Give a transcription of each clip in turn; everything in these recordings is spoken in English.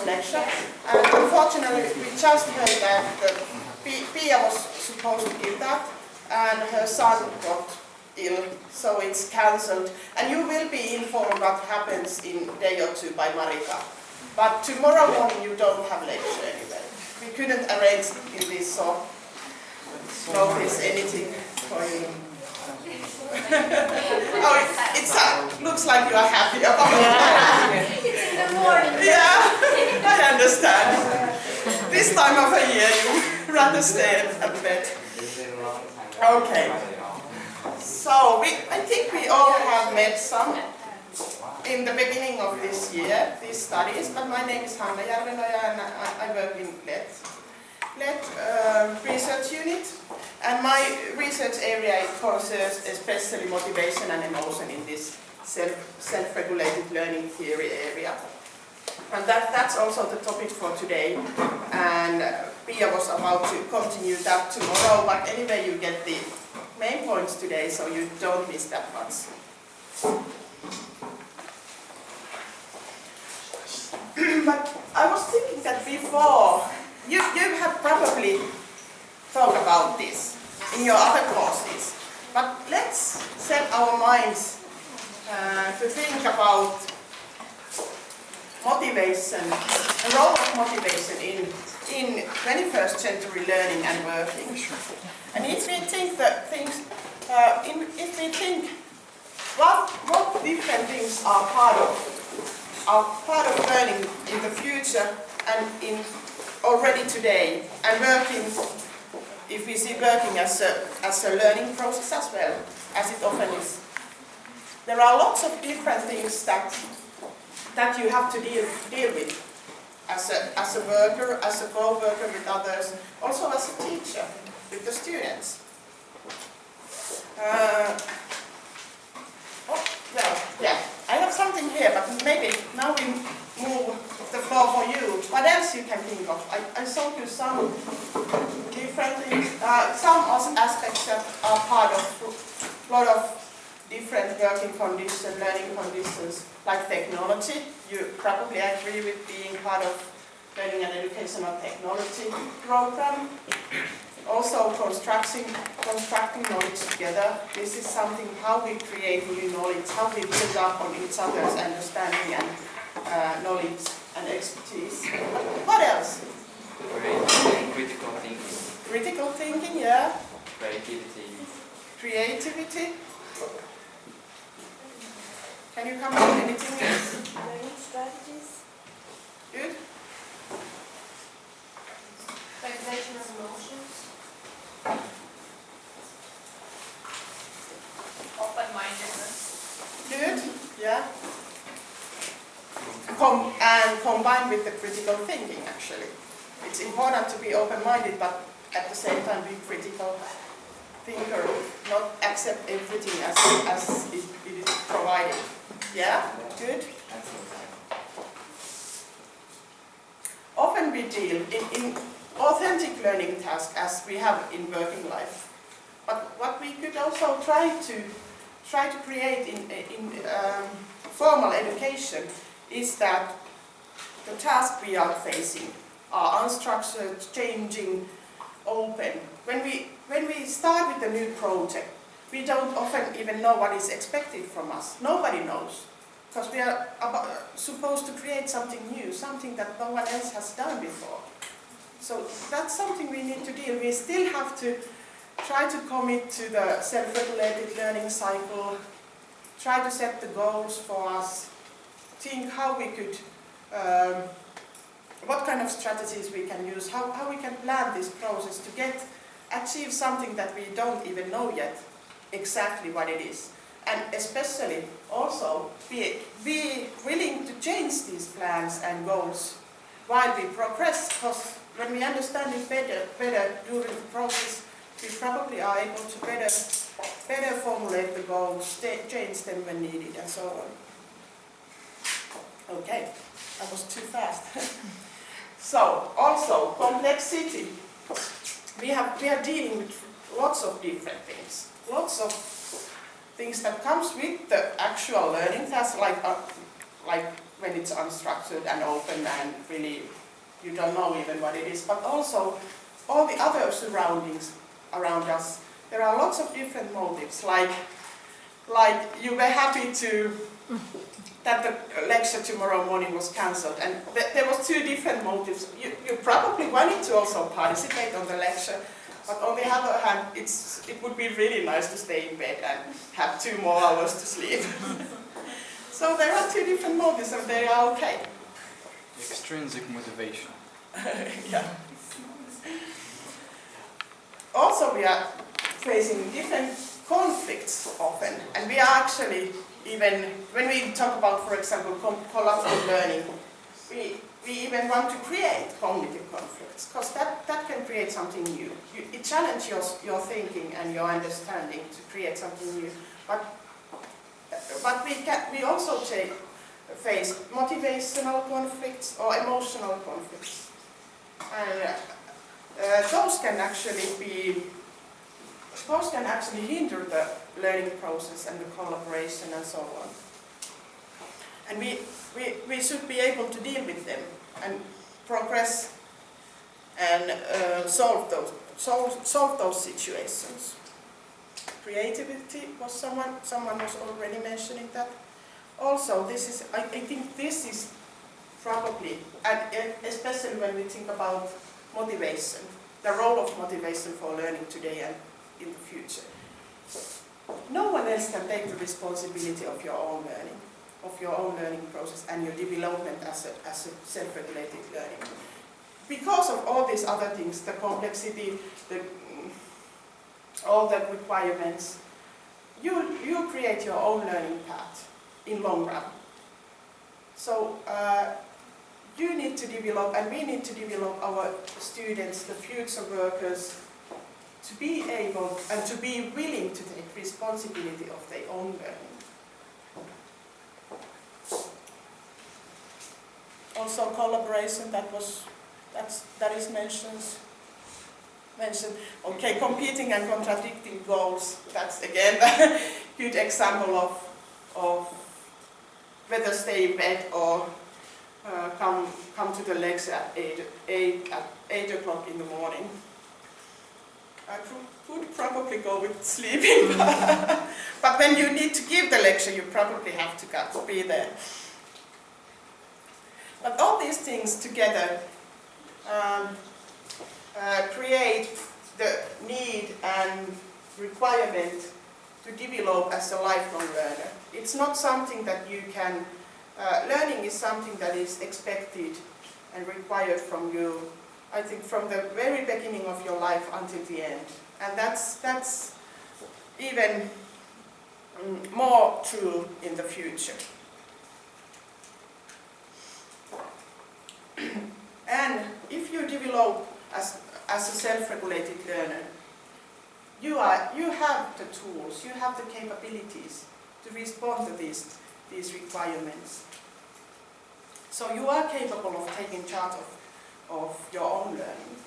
lecture. And unfortunately, we just heard that Pia was supposed to give that, and her son got ill, so it's cancelled. And you will be informed what happens in a day or two by Marika. But tomorrow morning you don't have lecture anyway. We couldn't arrange in this, so notice anything for you. Oh, it looks like you are happy about it. It's in the morning. Yeah, I understand. This time of the year you rather stay at bed. Okay. So I think we all have met some in the beginning of this year, these studies, but my name is Hanna Järvenoja and I work in Lecture3 research unit, and my research area concerns especially motivation and emotion in this self-regulated learning theory area. And that's also the topic for today, and Pia was about to continue that tomorrow, but anyway you get the main points today, so you don't miss that much. But I was thinking that before, you have probably thought about this in your other courses, but let's set our minds to think about motivation, the role of motivation in 21st century learning and working. And if we think that things, what different things are part of learning in the future and in already today, and working, if we see working as a learning process as well, as it often is. There are lots of different things that you have to deal with as a worker, as a co-worker with others, also as a teacher with the students. I have something here, but maybe now we move the floor for you. What else you can think of? I showed you some different things, some aspects that are part of a lot of different working conditions, learning conditions, like technology. You probably agree with being part of learning and educational technology program. Also constructing knowledge together. This is something how we create new knowledge, how we build up on each other's understanding and knowledge and expertise. What else? Critical thinking. Critical thinking, yeah. Creativity. Can you come up with anything else? Learning strategies. Good. Regulation of emotions. Open-mindedness. Good. Yeah. And combined with the critical thinking, actually. It's important to be open-minded, but at the same time be critical thinker, not accept everything as it is provided. Yeah? Good? Often we deal in authentic learning tasks as we have in working life. But what we could also try to create in formal education is that the tasks we are facing are unstructured, changing, open. When we start with a new project, we don't often even know what is expected from us. Nobody knows, because we are supposed to create something new, something that no one else has done before. So that's something we need to deal with. We still have to try to commit to the self-regulated learning cycle, try to set the goals for us, think how we could, what kind of strategies we can use, how we can plan this process to achieve something that we don't even know yet exactly what it is. And especially also be willing to change these plans and goals while we progress, because when we understand it better during the process, we probably are able to better formulate the goals, change them when needed, and so on. Okay, that was too fast. So, also, complexity. We are dealing with lots of different things. Lots of things that comes with the actual learning task, like when it's unstructured and open and really you don't know even what it is, but also all the other surroundings around us. There are lots of different motives, like you were happy that the lecture tomorrow morning was cancelled, and there was two different motives. You probably wanted to also participate on the lecture, but on the other hand, it would be really nice to stay in bed and have 2 more hours to sleep. So there are two different motives, and they are okay. Extrinsic motivation. Yeah. Also, we are facing different conflicts often, and we are actually, even when we talk about, for example, collaborative learning, we even want to create cognitive conflicts, because that can create something new. It challenges your thinking and your understanding to create something new. But we also face motivational conflicts or emotional conflicts, and those can actually hinder the learning process and the collaboration and so on. And we should be able to deal with them and progress and solve those situations. Creativity was someone was already mentioning that. Also, I think this is probably, and especially when we think about motivation, the role of motivation for learning today and in the future. No one else can take the responsibility of your own learning process and your development as a self-regulated learning. Because of all these other things, the complexity, all the requirements, you create your own learning path in long run. So you need to develop, and we need to develop our students, the future workers, to be able and to be willing to take responsibility of their own learning. Also collaboration, that is mentioned. Okay, competing and contradicting goals, that's again a good example of whether stay in bed or come to the lecture at 8 o'clock in the morning. I would probably go with sleeping, but when you need to give the lecture, you probably have to be there. But all these things together create the need and requirement to develop as a lifelong learner. It's not something that you can, learning is something that is expected and required from you, I think, from the very beginning of your life until the end. And that's even more true in the future. And if you develop as a self-regulated learner, you have the tools, you have the capabilities to respond to these requirements. So you are capable of taking charge of your own learning.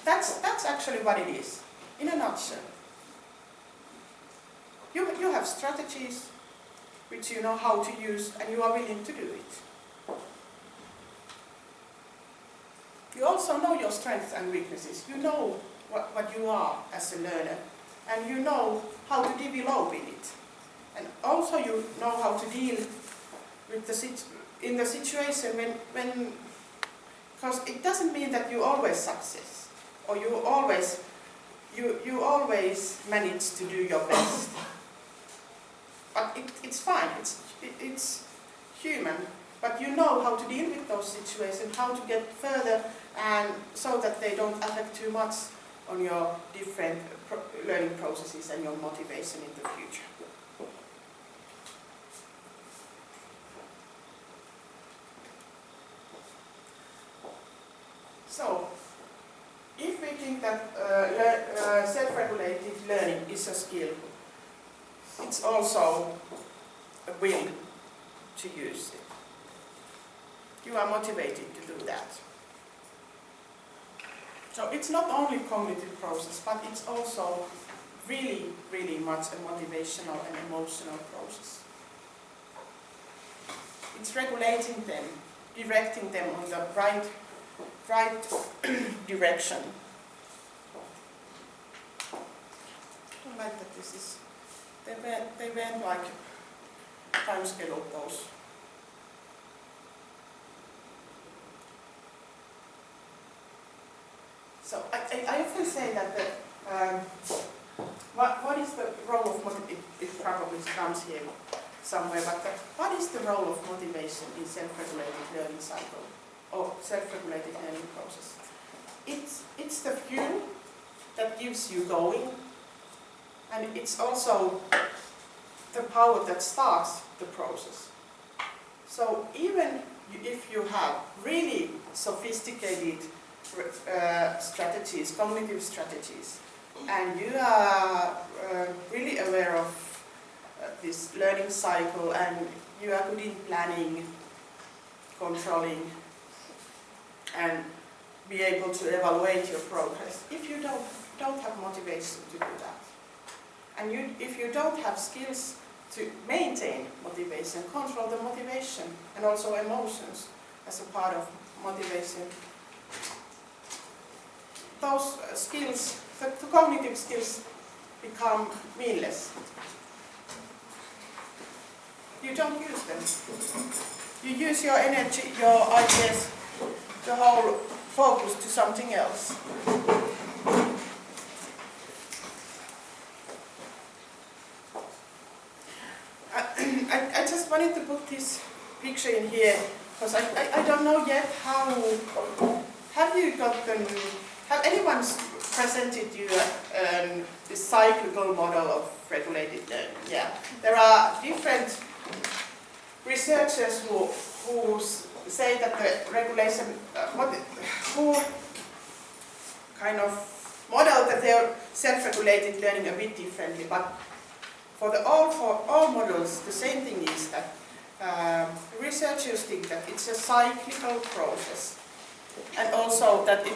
That's actually what it is, in a nutshell. You have strategies which you know how to use, and you are willing to do it. You also know your strengths and weaknesses. You know what you are as a learner, and you know how to develop in it. And also you know how to deal with in the situation when because it doesn't mean that you always success, or you always manage to do your best. But it's fine, it's human, but you know how to deal with those situations, how to get further, and so that they don't affect too much on your different learning processes and your motivation in the future. So, if we think that self-regulated learning is a skill, it's also a will to use it. You are motivated to do that. So it's not only cognitive process, but it's also really, really much a motivational and emotional process. it's regulating them, directing them on the right direction. I don't like that this is, they weren't like time scheduled those. So I often say that what is the role of motivation? It probably comes here somewhere, but what is the role of motivation in self-regulated learning cycle or self-regulated learning process? It's the fuel that gives you going, and it's also the power that starts the process. So even if you have really sophisticated strategies, cognitive strategies, and you are really aware of this learning cycle, and you are good in planning, controlling, and be able to evaluate your progress. If you don't have motivation to do that, and if you don't have skills to maintain motivation, control the motivation, and also emotions as a part of motivation, those skills, the cognitive skills, become meaningless. You don't use them. You use your energy, your ideas, the whole focus to something else. I just wanted to put this picture in here because I don't know yet how. Have you gotten? Have anyone presented you this cyclical model of regulated learning? Yeah, there are different researchers who say that the regulation, who kind of model that they are self-regulated learning a bit differently, but for all models, the same thing is that researchers think that it's a cyclical process, and also that it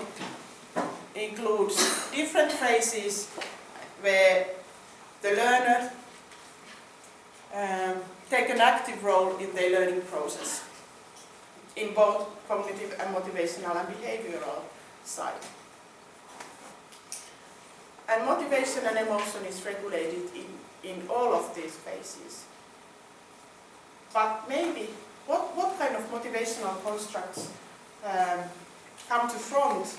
includes different phases where the learner take an active role in their learning process, in both cognitive and motivational and behavioral side. And motivation and emotion is regulated in all of these phases. But maybe, what kind of motivational constructs come to front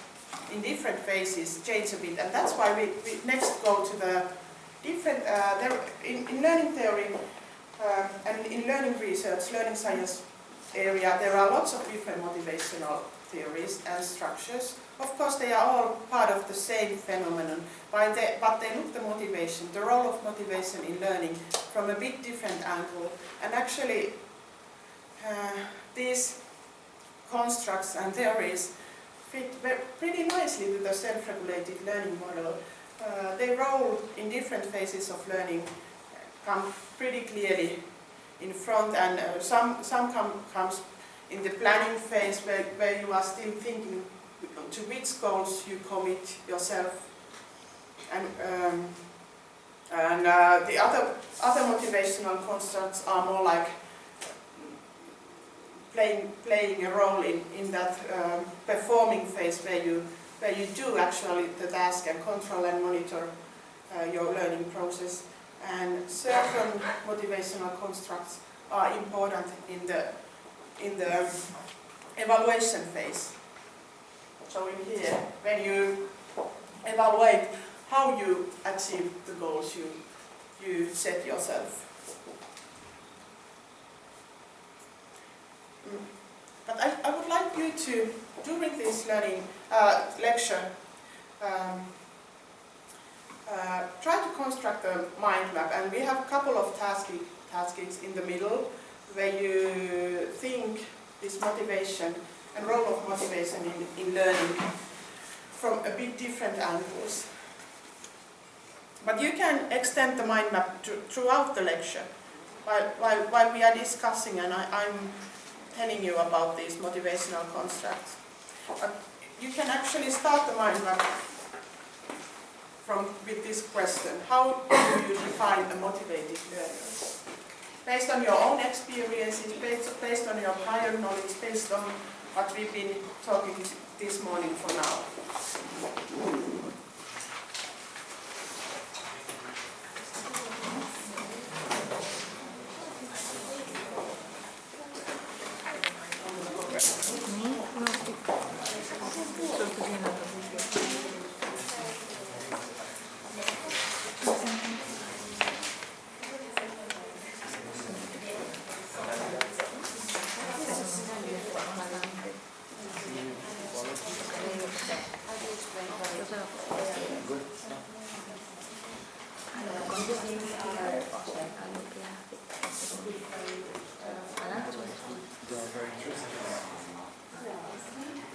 in different phases change a bit, and that's why we next go to the different, in learning theory and in learning research, learning science area, there are lots of different motivational theories and structures. Of course, they are all part of the same phenomenon, but they look the motivation, the role of motivation in learning from a bit different angle. And actually, these constructs and theories fit pretty nicely to the self-regulated learning model. Their role in different phases of learning come pretty clearly in front, and some comes in the planning phase where you are still thinking to which goals you commit yourself, and the other motivational constructs are more like playing a role in that performing phase where you do actually the task and control and monitor your learning process. And certain motivational constructs are important in the evaluation phase. So in here, when you evaluate how you achieve the goals you set yourself. But I would like you to, during this learning lecture, try to construct a mind map, and we have a couple of tasks in the middle where you think this motivation and role of motivation in learning from a bit different angles. But you can extend the mind map throughout the lecture while we are discussing, and I'm telling you about these motivational constructs. But you can actually start the mind map with this question: how do you define a motivated learner? based on your own experiences, based on your prior knowledge, based on what we've been talking this morning for now.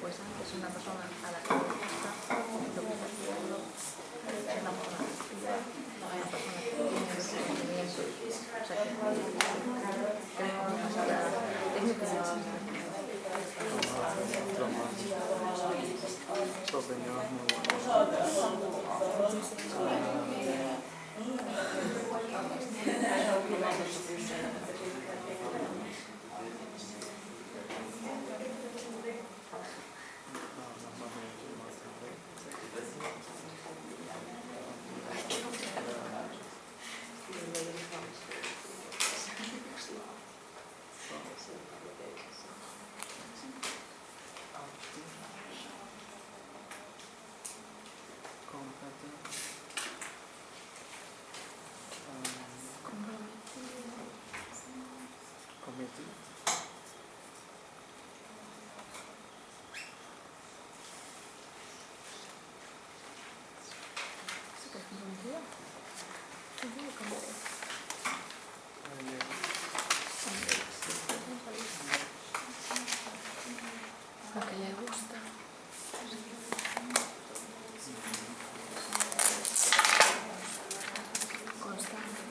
Pues antes una persona a la que le gusta lo que está haciendo es una persona activa, una persona que tiene conocimientos, o sea que es la técnica Su opinión es muy buena. lo que le gusta. Constante.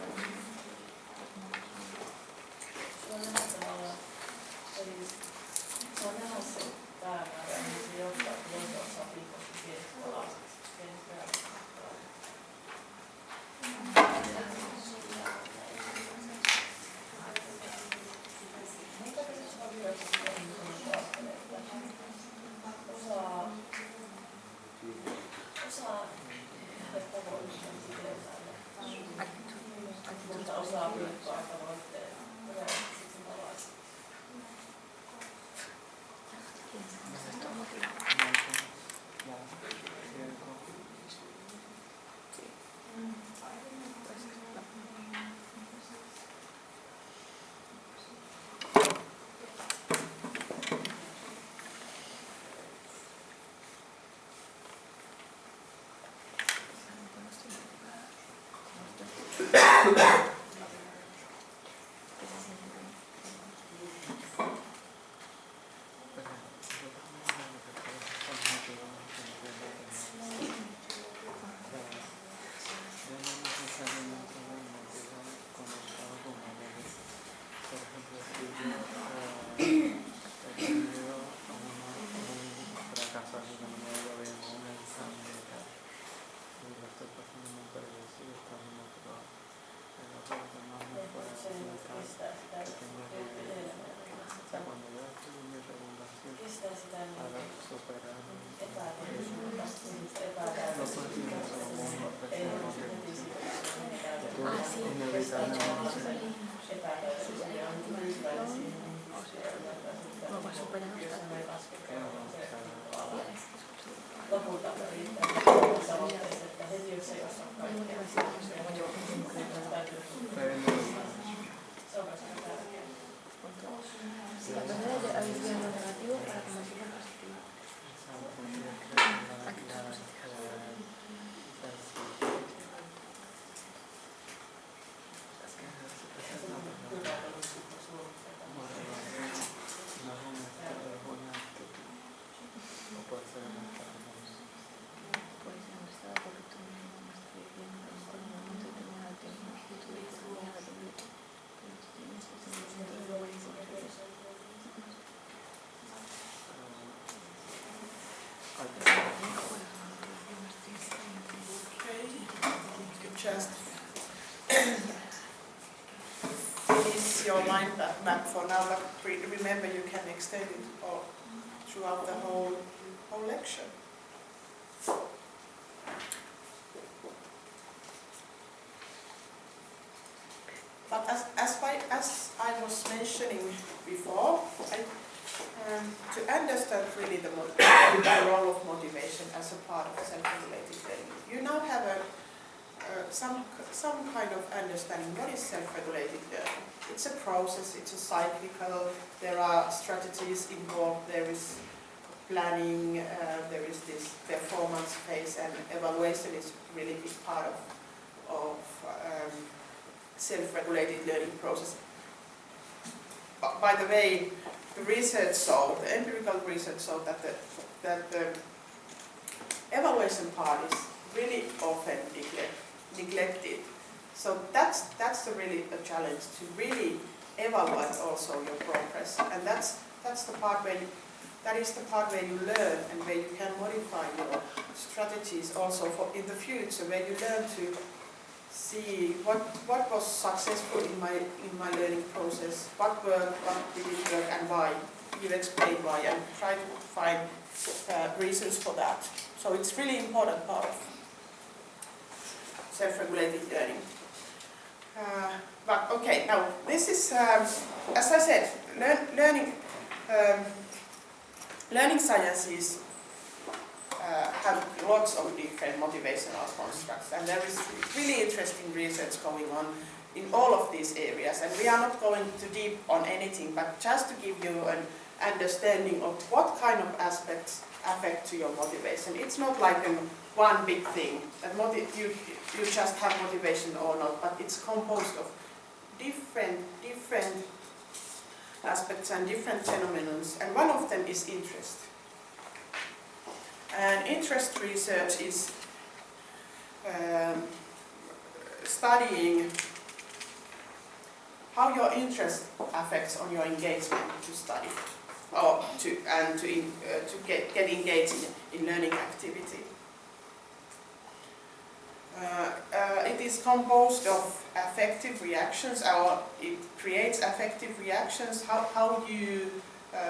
Just finish is your mind map for now, but remember you can extend it throughout the whole lecture. But as I was mentioning before, to understand really the role of motivation as a part of self-regulated learning, you now have some kind of understanding what is self-regulated learning. It's a process, it's a cyclical, there are strategies involved, there is planning, there is this performance phase, and evaluation is really big part of self-regulated learning process. But by the way, the research showed, the empirical research showed that the evaluation part is really often neglected. So that's really a challenge, to really evaluate also your progress, and that's the part where you learn and where you can modify your strategies also for in the future, where you learn to see what was successful in my learning process, what worked, what didn't work, and why. You explain why and try to find reasons for that. So it's really important part of self-regulated learning. But okay, now this is, as I said, learning sciences have lots of different motivational constructs, and there is really interesting research going on in all of these areas, and we are not going too deep on anything, but just to give you an understanding of what kind of aspects affect to your motivation. It's not like one big thing, that you just have motivation or not, but it's composed of different aspects and different phenomena, and one of them is interest. And interest research is studying how your interest affects on your engagement to study, or to get engaged in learning activity. It is composed of affective reactions, or it creates affective reactions, how you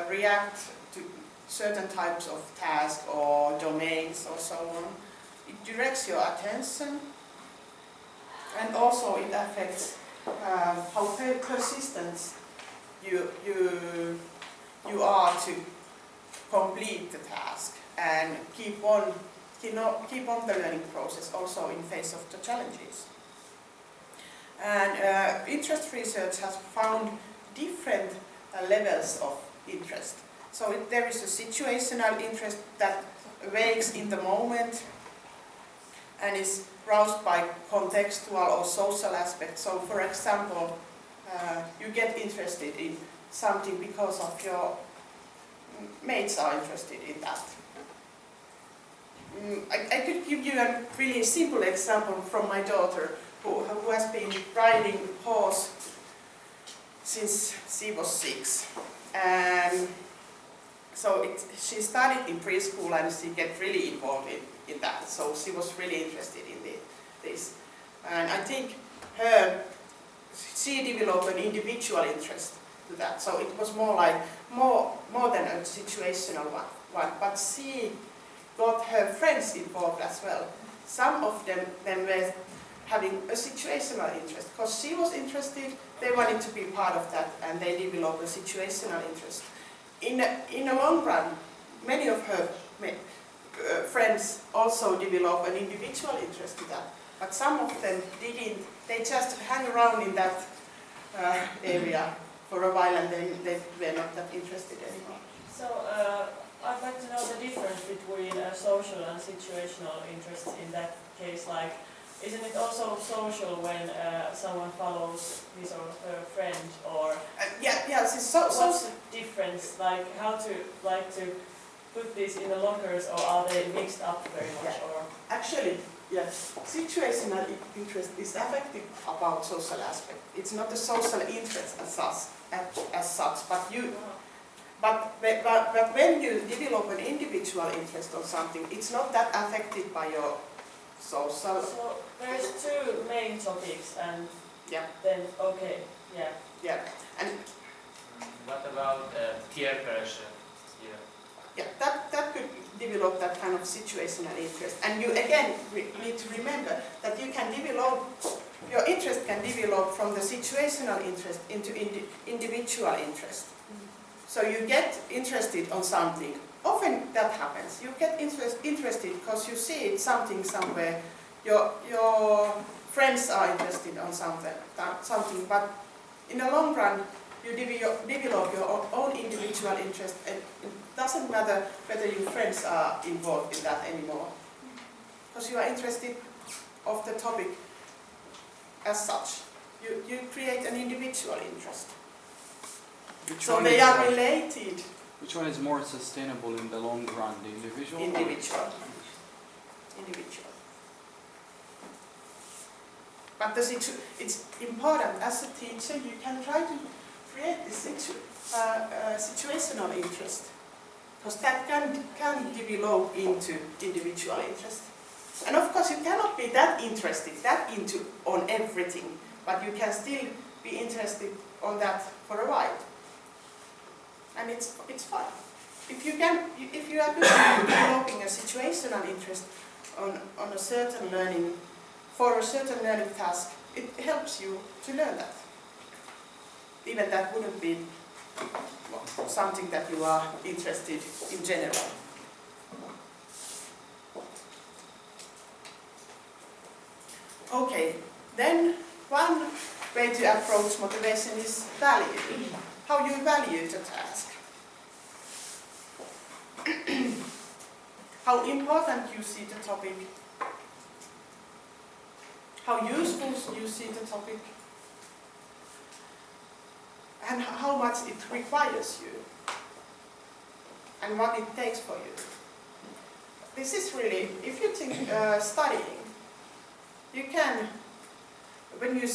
react to certain types of tasks or domains or so on. It directs your attention, and also it affects how persistent you are to complete the task and keep on the learning process also in face of the challenges. And interest research has found different levels of interest. So there is a situational interest that awakes in the moment and is roused by contextual or social aspects. So for example, you get interested in something because of your mates are interested in that. I could give you a really simple example from my daughter, who has been riding horse since she was 6. And so she started in preschool and she get really involved in that. So she was really interested in this. And I think she developed an individual interest to that. So it was more than a situational one. But she got her friends involved as well. Some of them were having a situational interest, because she was interested, they wanted to be part of that, and they developed a situational interest. In the long run, many of her friends also developed an individual interest to that, but some of them didn't. They just hang around in that area for a while, and then they were not that interested anymore. So I'd like to know the difference between social and situational interest in that case. Like, isn't it also social when someone follows his or her friend, or what's the difference? Like, how to put this in the lockers, or are they mixed up very much? Yeah. Or Actually, yes, situational interest is affected about social aspect. It's not a social interest as such, but when you develop an individual interest on something, it's not that affected by your social. so there's two main topics, and Yeah. then okay, Yeah. Yeah, and What about peer pressure here? yeah, that could develop that kind of situational interest. And you again need to remember that you can develop, your interest can develop from the situational interest into individual interest. So you get interested on something. Often that happens. You get interested because you see something somewhere. Your friends are interested on something, but in the long run, you develop your own individual interest, and it doesn't matter whether your friends are involved in that anymore, because you are interested of the topic as such. You create an individual interest. So they are related. Which one is more sustainable in the long run, the individual? Individual. But it's important as a teacher, you can try to create this situational interest, because that can develop into individual interest. And of course, you cannot be that interested, on everything, but you can still be interested on that for a while, and it's fun. If you are good at developing a situational interest on a certain learning. For a certain learning task, it helps you to learn that. Even that wouldn't be something that you are interested in general. Okay, then one way to approach motivation is value. How you value the task. How important you see the topic. How useful you see the topic, and how much it requires you, and what it takes for you. This is really, if you think studying, you can, when you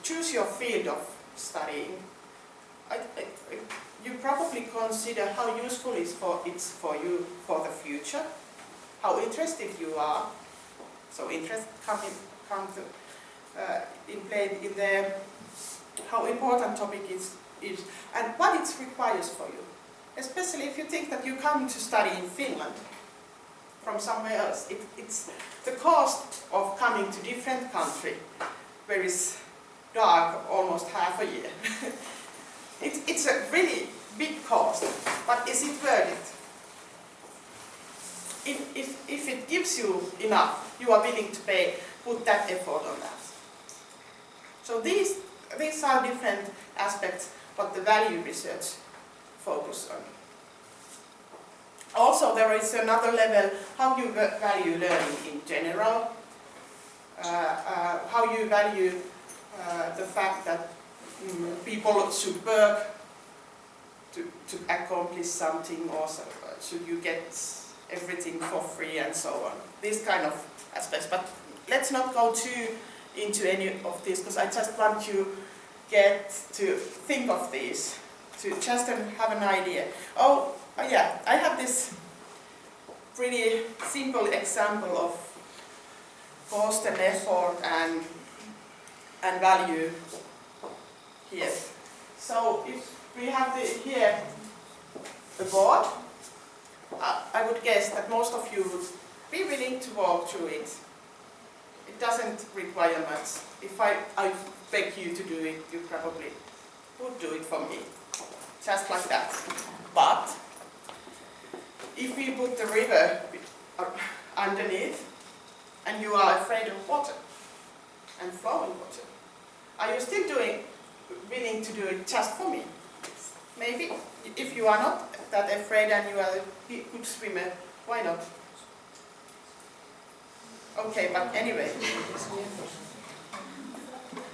choose your field of studying, you probably consider how useful it's for you for the future, how interested you are. So interest come in play in there, how important topic is and what it requires for you. Especially if you think that you come to study in Finland from somewhere else. It's the cost of coming to different country where it's dark almost half a year. It's a really big cost, but is it worth it? If it gives you enough, you are willing to put that effort on that. So these are different aspects what the value research focus on. Also, there is another level, how you value learning in general, how you value the fact that people should work to accomplish something, or should you get everything for free and so on. These kind of aspects, but let's not go too into any of this, because I just want you get to think of these, to just have an idea. Oh yeah, I have this pretty simple example of cost and effort and value here. So if we have here the board, I would guess that most of you would be willing to walk through it. It doesn't require much. If I beg you to do it, you probably would do it for me. Just like that. But if we put the river underneath and you are afraid of water and flowing water, are you still willing to do it just for me? Maybe. If you are not that afraid and you are a good swimmer, why not? Okay, but anyway.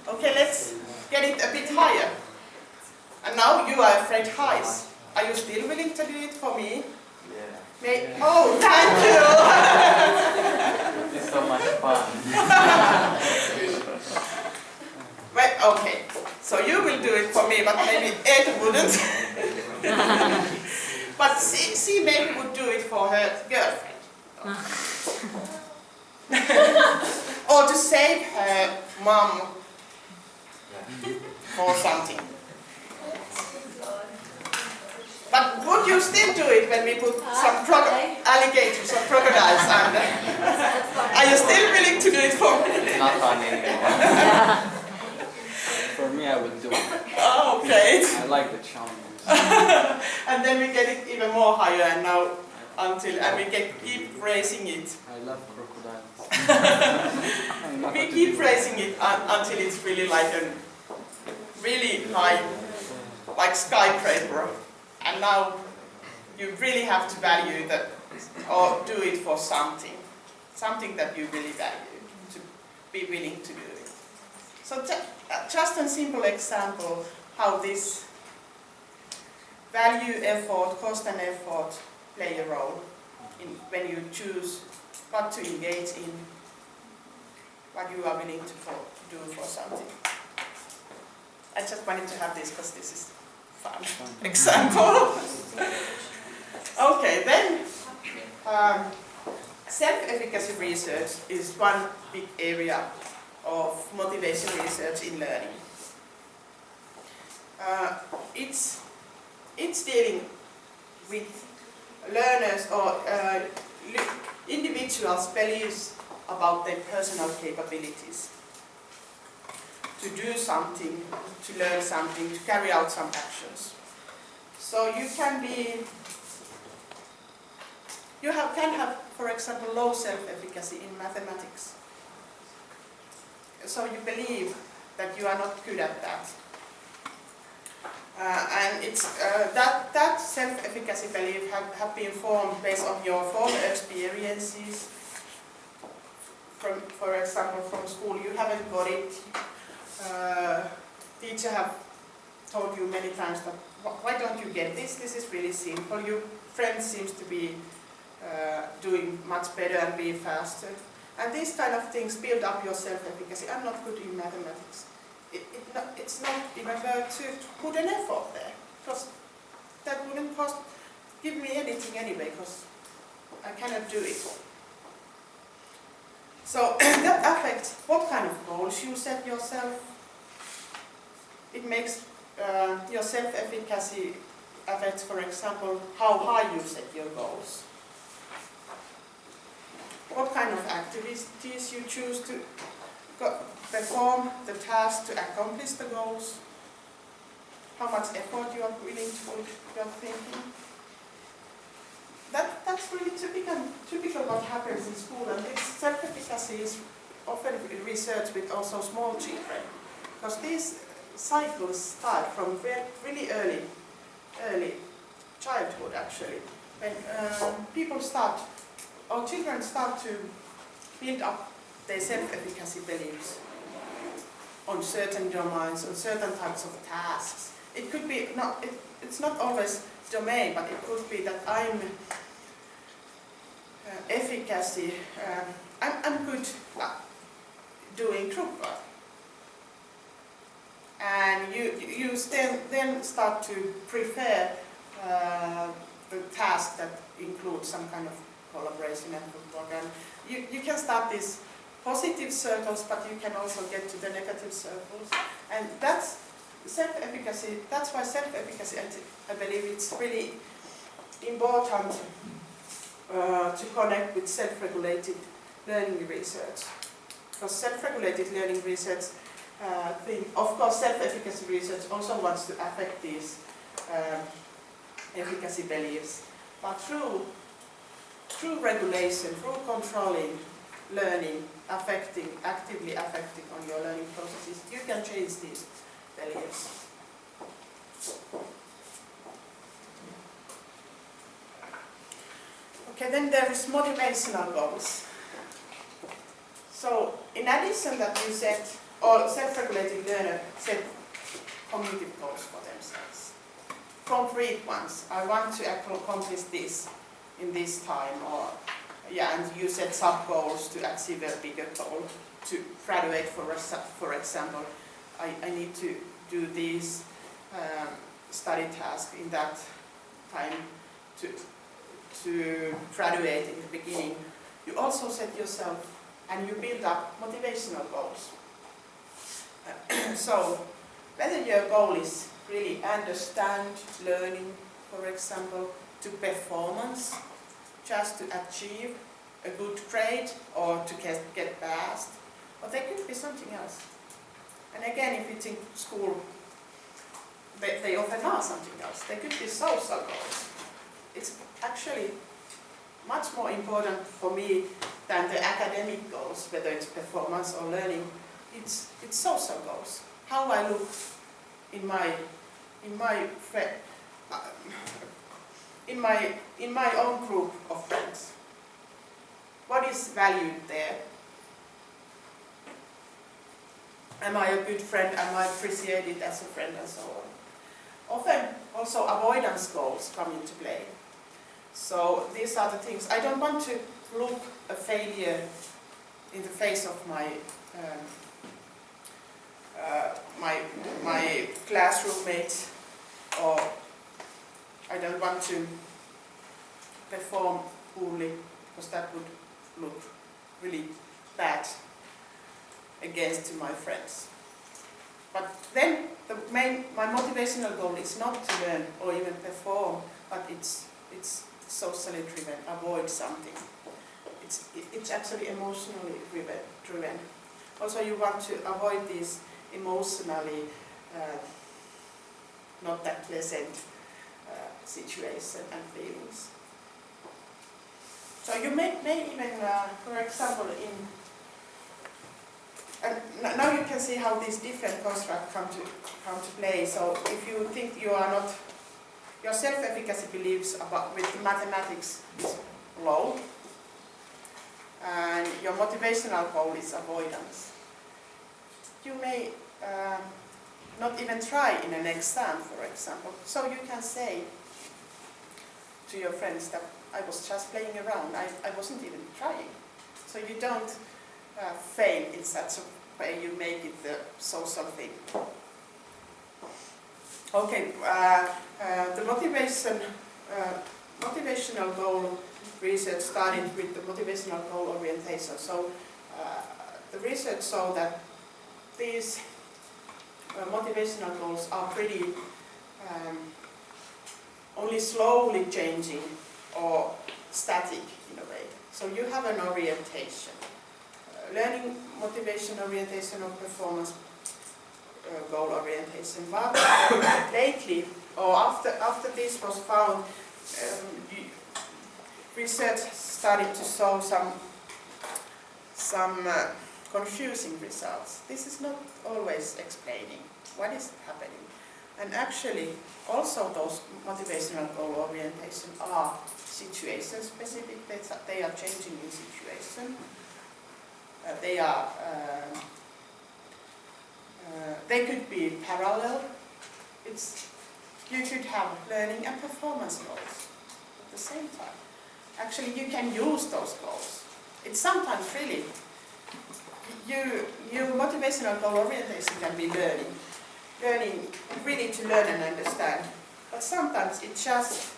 Okay, let's get it a bit higher. And now you are afraid heights. Are you still willing to do it for me? Yeah. Oh, thank you! It's so much fun. Well, okay, so you will do it for me, but maybe Ed wouldn't. But she maybe would do it for her girlfriend. Or to save her mom. for something. But would you still do it when we put some alligators or crocodiles under? Are you still willing to do it for me? Not funny. For me, I would do it. Oh, okay. I like the challenge. And then we get it even more higher, and now and we can keep raising it. I love crocodiles. I know We how to keep do it. raising it until it's really like a really high, like skyscraper. And now you really have to value that, or do it for something that you really value, to be willing to do it. So just a simple example how this value, effort, cost and effort play a role in when you choose what to engage in, what you are willing to do for something. I just wanted to have this because this is fun example. Okay, then self-efficacy research is one big area of motivation research in learning. It's dealing with learners or individuals' beliefs about their personal capabilities to do something, to learn something, to carry out some actions. So you can have, for example, low self-efficacy in mathematics. So you believe that you are not good at that. And it's that self-efficacy belief have been formed based on your former experiences. For example, from school, you haven't got it. Teacher have told you many times that why don't you get this? This is really simple. Your friend seems to be doing much better and be faster. And these kind of things build up your self-efficacy. I'm not good in mathematics. It's not even worth to put an effort there, because that wouldn't give me anything anyway, because I cannot do it. So that affects what kind of goals you set yourself. It makes your self-efficacy affects, for example, how high you set your goals. What kind of activities you choose to perform the task to accomplish the goals. How much effort you are willing to put your thinking. That's really typical what happens in school, and this self-efficacy is often researched with also small children, because these cycles start from really early childhood actually, when children start to build up their self-efficacy beliefs on certain domains, on certain types of tasks. It could be it's not always domain, but it could be that I'm efficacy. I'm good at doing group work, and you then start to prefer the task that includes some kind of collaboration and group work. And you can start these positive circles, but you can also get to the negative circles. And that's self-efficacy. That's why self-efficacy, I believe it's really important to connect with self-regulated learning research. Because self-regulated learning research, of course self-efficacy research also wants to affect these efficacy beliefs, but through regulation, through controlling learning, actively affecting on your learning processes, you can change these beliefs. Okay, then there is motivational goals. So in addition that you set, or self-regulated learner set cognitive goals for themselves. Concrete ones. I want to accomplish this in this time, or and you set sub-goals to achieve a bigger goal. To graduate, for example, I need to do these study tasks in that time to graduate in the beginning. You also set yourself and you build up motivational goals. So whether your goal is really understand learning, for example, to performance, just to achieve a good grade or to get passed, or there could be something else. And again, if you think school, they often are something else. They could be social goals. It's actually much more important for me than the academic goals, whether it's performance or learning. It's social goals. How I look in my own group of friends. What is valued there? Am I a good friend? Am I appreciated as a friend, and so on? Often also avoidance goals come into play. So these are the things. I don't want to look a failure in the face of my my classroom mates, or I don't want to perform poorly, because that would look really bad against my friends. But then my motivational goal is not to learn or even perform, but it's socially driven, avoid something. It's actually emotionally driven. Also, you want to avoid these emotionally not that pleasant situation and feelings. So you may even, for example, and now you can see how these different constructs come to play. So if you think you are not, your self-efficacy beliefs with mathematics is low, and your motivational goal is avoidance, you may not even try in an exam, for example. So you can say to your friends that I was just playing around, I wasn't even trying. So you don't fail in such a way, you make it the social thing. Okay, the motivational goal research started with the motivational goal orientation. So the research showed that these motivational goals are pretty only slowly changing or static in a way. So you have an orientation. Learning motivation orientation or performance goal orientation. But lately, or after this was found, research started to show some confusing results. This is not always explaining what is happening. And actually, also those motivational goal orientation are situation specific. They are changing in situation. They could be parallel. You could have learning and performance goals at the same time. Actually, you can use those goals. It's sometimes really, your motivational goal orientation can be learning really to learn and understand. But sometimes it's just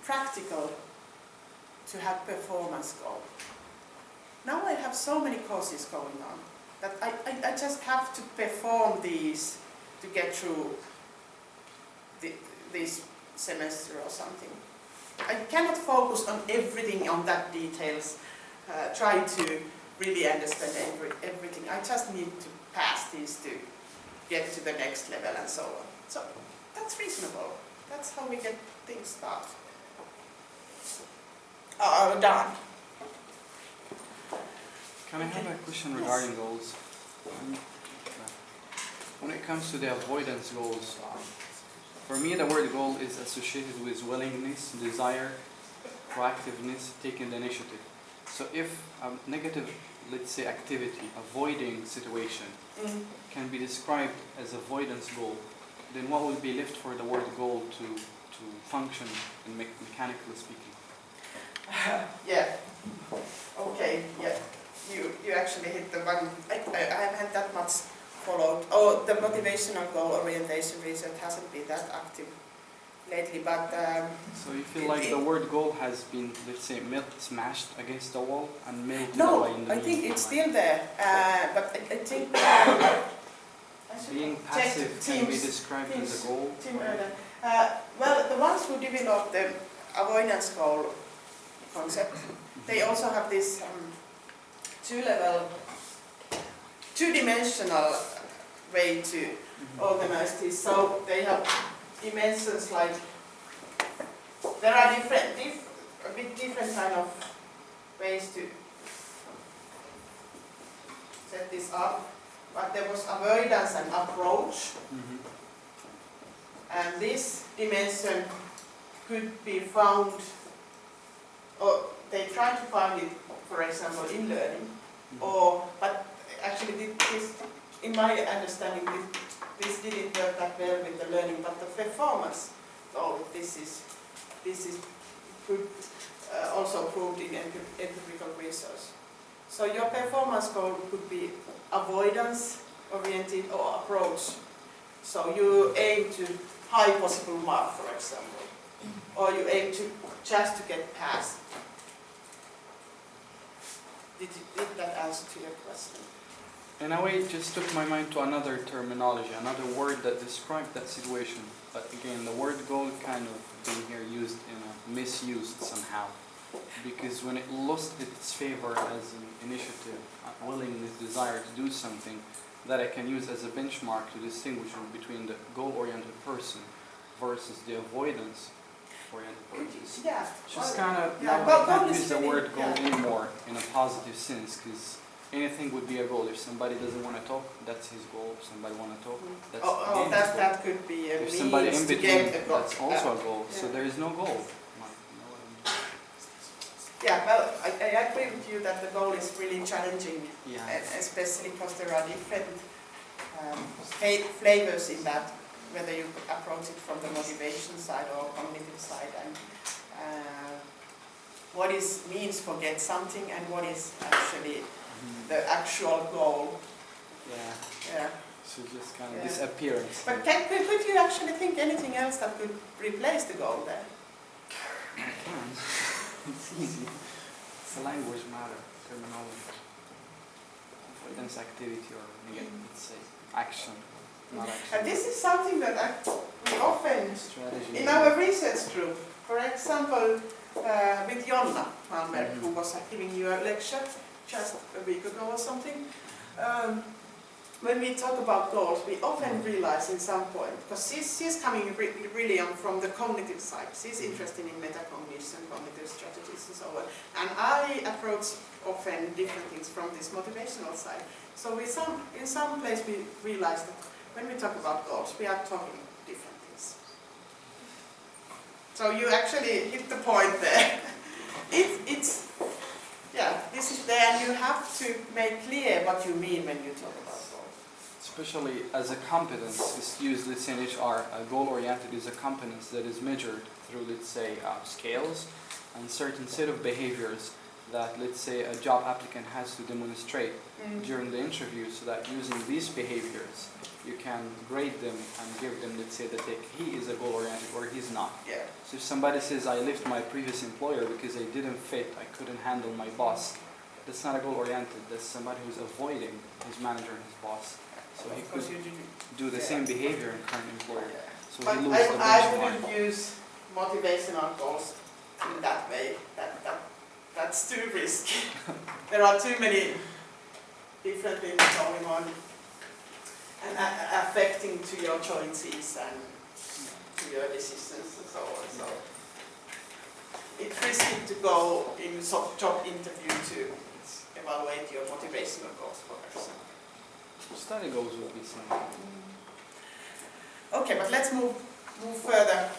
practical to have performance goal. Now I have so many courses going on that I just have to perform these to get through this semester or something. I cannot focus on everything on that details, try to really understand everything. I just need to pass these to get to the next level and so on. So that's reasonable. That's how we get things started. Done. Can I have a question regarding goals? When it comes to the avoidance goals, for me the word goal is associated with willingness, desire, proactiveness, taking the initiative. So if a negative, let's say, activity, avoiding situation, can be described as avoidance goal, then what will be left for the word goal to function in mechanically speaking? Yeah. Okay. Yeah. You actually hit the one. I haven't had that much followed. Oh, the motivational goal orientation research hasn't been that active lately, but. So you feel like the word goal has been, let's say, smashed against the wall and melted No, away in the I think meantime? it's still there. But I Being passive can be described as a goal. Well, the ones who developed the avoidance goal concept, they also have this two-dimensional way to organize this. So they have dimensions like, there are a bit different kind of ways to set this up. But there was avoidance and approach. And this dimension could be found, or they try to find it, for example, in learning. But actually, this, in my understanding, this didn't work that well with the learning. But the performance goal, this is also proved in empirical research. So your performance goal could be avoidance oriented or approach. So you aim to high possible mark, for example, or you aim to just to get past. Did that answer to your question? In a way, it just took my mind to another terminology, another word that described that situation. But again, the word goal kind of being here used in a misused somehow. Because when it lost its favor as an initiative, a willingness, desire to do something that I can use as a benchmark to distinguish between the goal-oriented person versus the avoidance-oriented person. Yeah. Just kind of, yeah, now I can't use the really, word goal anymore in a positive sense, because anything would be a goal. If somebody doesn't want to talk, that's his goal. If somebody want to talk, that's again his goal. That could be a If somebody in means to between, get a goal. that's also a goal. Yeah. So there is no goal. Yeah, well, I agree with you that the goal is really challenging, Yeah. especially because there are different flavors in that, whether you approach it from the motivation side or cognitive side, and what is means forget something and what is actually the actual goal. Yeah. Yeah. So just kind of disappearance. But could you actually think anything else that could replace the goal there? I can. It's easy. It's a language matter, terminology. Avoidance activity or let's say action, not action. And this is something that we often, Strategy. in our research group, for example, with Jonna Malmberg, who was giving you a lecture just a week ago or something, when we talk about goals, we often realize in some point, because she's coming really on from the cognitive side. She's interested in metacognition, cognitive strategies and so on. And I approach often different things from this motivational side. So in some place we realize that when we talk about goals, we are talking different things. So you actually hit the point there. This is there, and you have to make clear what you mean when you talk about goals. Especially as a competence is used, let's say in HR, goal-oriented is a competence that is measured through, let's say, scales and certain set of behaviors that, let's say, a job applicant has to demonstrate during the interview, so that using these behaviors, you can grade them and give them, let's say, that he is a goal-oriented or he's not. Yeah. So if somebody says, I left my previous employer because I didn't fit, I couldn't handle my boss, that's not a goal-oriented, that's somebody who's avoiding his manager and his boss. So he could do the same behavior in current employer. So but he loses the benchmark. I wouldn't use motivational goals in that way. That's too risky. There are too many different things going on and affecting to your choices and to your decisions and so on. So it's risky to go in job interview to evaluate your motivational goals, for example. Study goals will be same. Okay, but let's move further.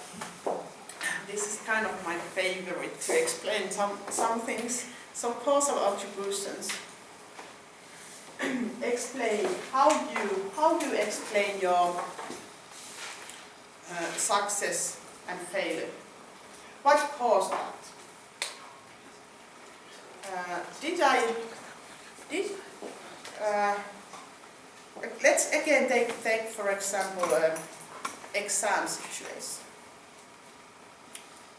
This is kind of my favorite to explain some things. So causal attributions. Explain how you explain your success and failure. What caused that? Let's again take for example exam situation.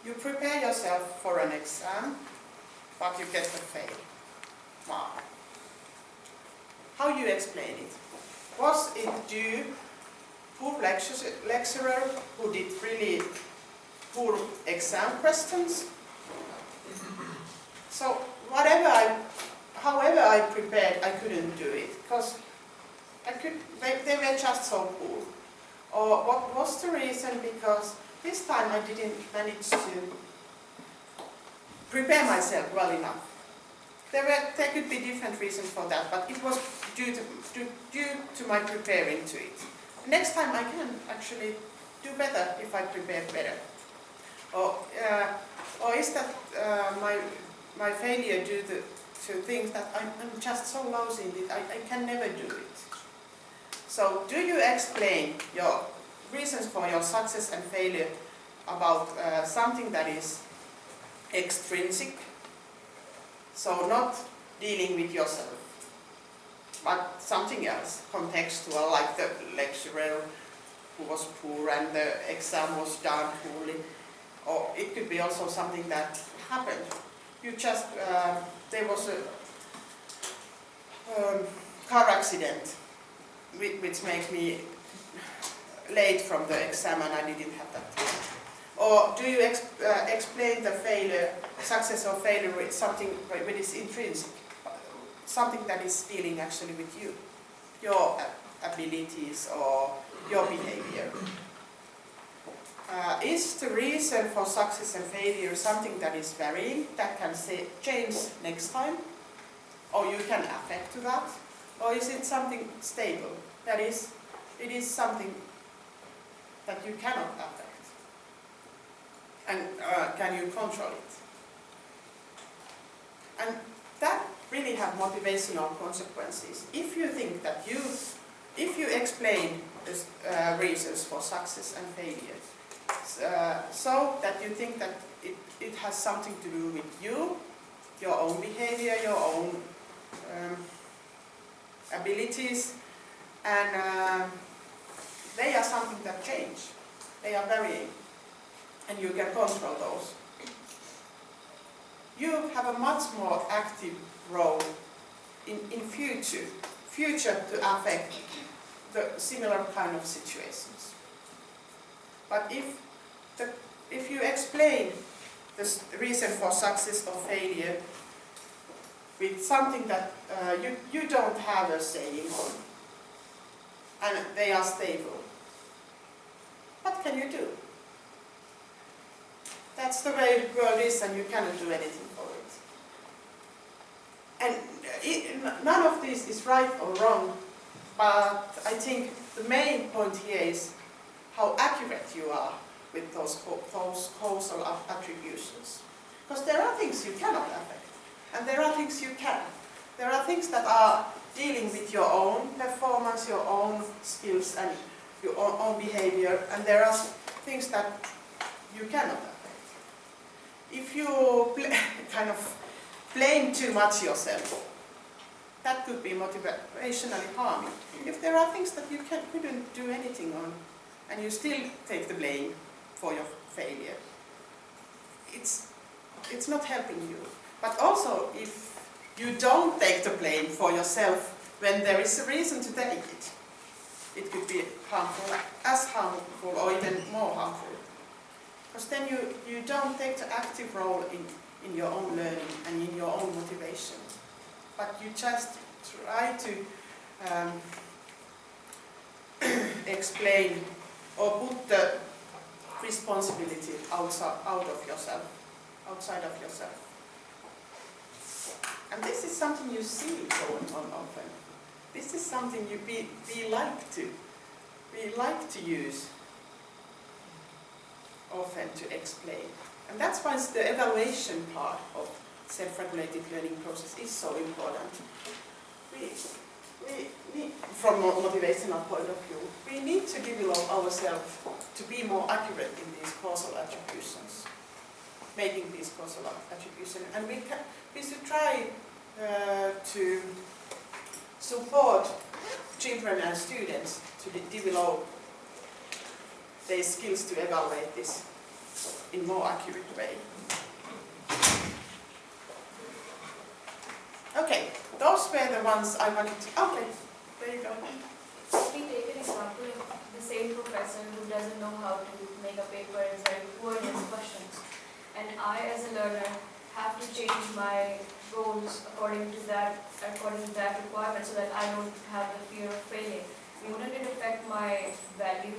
You prepare yourself for an exam, but you get a fail mark. How you explain it? Was it due poor lecturer who did really poor exam questions? So however I prepared, I couldn't do it because they were just so poor. Or what was the reason? Because this time I didn't manage to prepare myself well enough. There could be different reasons for that, but it was due to my preparing to it. Next time I can actually do better if I prepare better. Or is that my failure due to things that I'm just so lousy in it, I can never do it. So do you explain your reasons for your success and failure about something that is extrinsic, so not dealing with yourself, but something else, contextual, like the lecturer who was poor and the exam was done poorly, or it could be also something that happened. You just, there was a car accident which makes me late from the exam and I didn't have that time. Or do you explain the failure, success or failure with something which is intrinsic, something that is dealing actually with you, your abilities or your behavior? Is the reason for success and failure something that is varying, that can change next time, or you can affect to that, or is it something stable, that is, it is something that you cannot affect? And can you control it? And that really have motivational consequences. If you think that if you explain the reasons for success and failure, so that you think that it has something to do with you, your own behavior, your own abilities, and they are something that change. They are varying. And you can control those. You have a much more active role in future to affect the similar kind of situations. But if you explain the reason for success or failure with something that you don't have a saying on, and they are stable, what can you do? That's the way the world is, and you cannot do anything for it. And none of this is right or wrong, but I think the main point here is how accurate you are with those causal attributions. Because there are things you cannot affect, and there are things you can. There are things that are dealing with your own performance, your own skills, and your own behavior, and there are things that you cannot affect. If you kind of blame too much yourself, that could be motivationally harming. If there are things that you couldn't do anything on, and you still take the blame for your failure, it's not helping you. But also, if you don't take the blame for yourself when there is a reason to take it, it could be harmful, as harmful or even more harmful. Because then you don't take the active role in your own learning and in your own motivation. But you just try to explain or put the responsibility outside of yourself. And this is something you see going on often. This is something we like to use often to explain. And that's why the evaluation part of self-regulated learning process is so important. We need, from a motivational point of view, we need to develop ourselves to be more accurate in these causal attributions, making these causal attributions. And we should try to support children and students to develop their skills to evaluate this in a more accurate way. Okay, those were the ones I wanted to... Okay, there you go. example, the same professor who doesn't know how to make a paper is very poor in his questions, and I as a learner have to change my goals according to that requirement so that I don't have the fear of failing. Wouldn't it affect my value?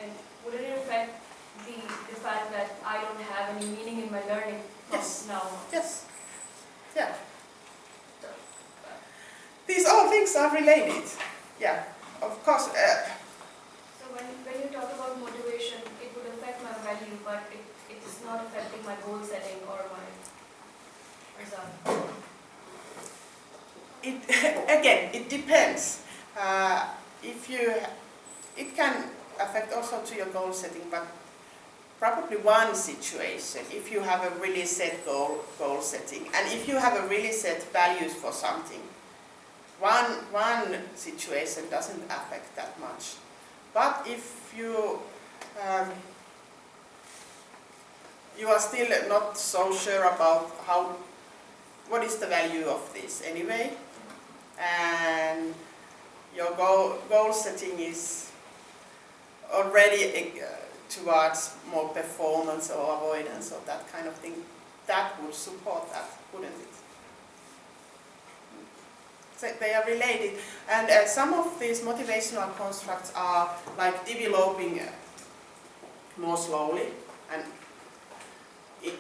And wouldn't it affect the fact that I don't have any meaning in my learning from Yes. now on? Yes. Yeah. These all things are related. Yeah. Of course. So when you talk about motivation, it would affect my value, but it is not affecting my goal setting or my result. It depends. It can affect also to your goal setting, but probably one situation, if you have a really set goal setting, and if you have a really set values for something, one situation doesn't affect that much. But if you are still not so sure about what is the value of this anyway, and your goal setting is already towards more performance or avoidance or that kind of thing, that would support that, wouldn't it? So they are related, and some of these motivational constructs are like developing more slowly and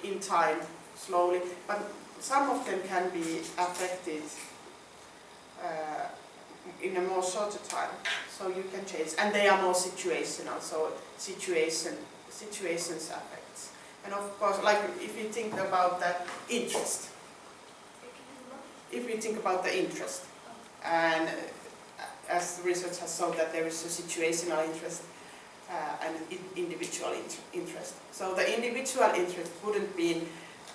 in time slowly, but some of them can be affected in a more shorter time, so you can change, and they are more situational, so situations affects. And of course, like if you think about the interest, and as the research has shown that there is a situational interest and individual interest. So the individual interest wouldn't be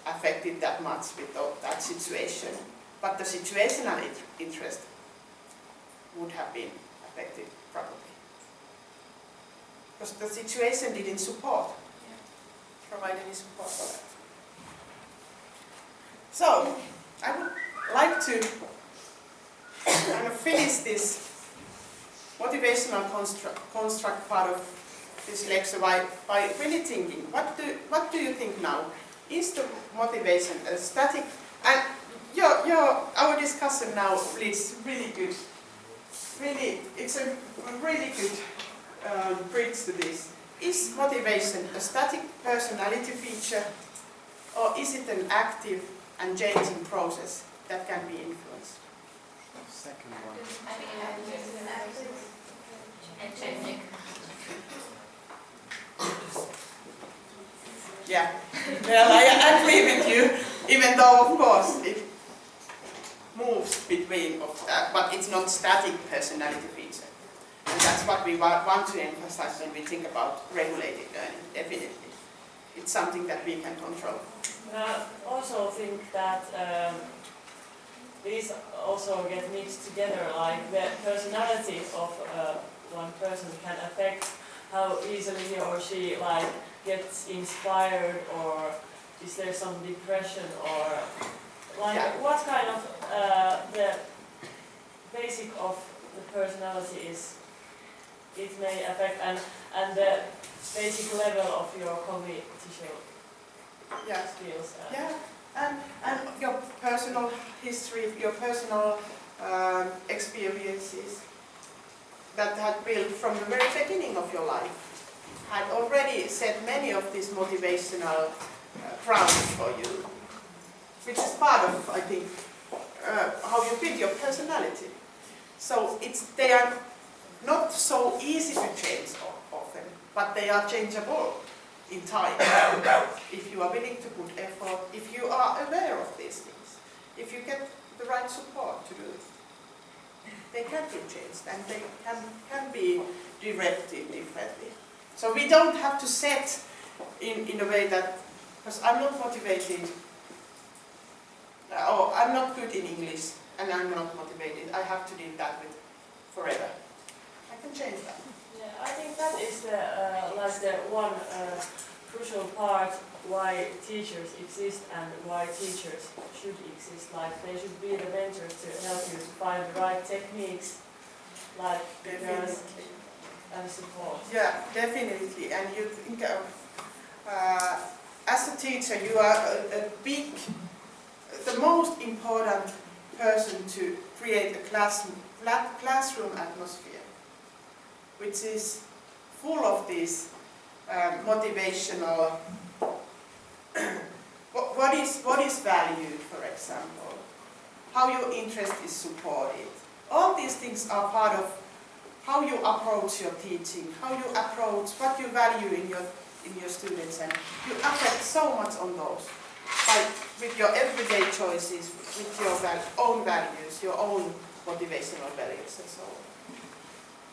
affected that much with that situation, but the situational interest would have been affected probably. Because the situation didn't provide any support for that. So, I would like to kind of finish this motivational construct part of this lecture by really thinking, what do you think now? Is the motivation a static? And our discussion now leads really good. Really, it's a really good bridge to this. Is motivation a static personality feature, or is it an active and changing process that can be influenced? Second one. I think it is an active and changing. Yeah, well, I agree with you, even though of course it moves between, but it's not static personality feature. And that's what we want to emphasize when we think about regulated learning, definitely. It's something that we can control. I also think that these also get mixed together, like the personality of one person can affect how easily he or she gets inspired, or is there some depression, or what kind of the basic of the personality is, it may affect, and the basic level of your cognitive skills. And your personal history, your personal experiences that had built from the very beginning of your life had already set many of these motivational grounds for you, which is part of, I think, how you build your personality. So they are not so easy to change often, but they are changeable in time. If you are willing to put effort, if you are aware of these things, if you get the right support to do it, they can be changed and they can be directed differently. So we don't have to set in a way that, because I'm not motivated, or I'm not good in English and I'm not motivated, I have to deal that with forever. I can change that. Yeah, I think that is the one crucial part why teachers exist and why teachers should exist. Like, they should be the mentors to help you to find the right techniques like Definitely. because and support. Yeah, definitely. And you think of, as a teacher, you are the most important person to create a classroom atmosphere, which is full of these motivational. What is valued, for example? How your interest is supported. All these things are part of how you approach your teaching, how you approach what you value in your students, and you affect so much on those. With your everyday choices, with your own values, your own motivational values, and so on.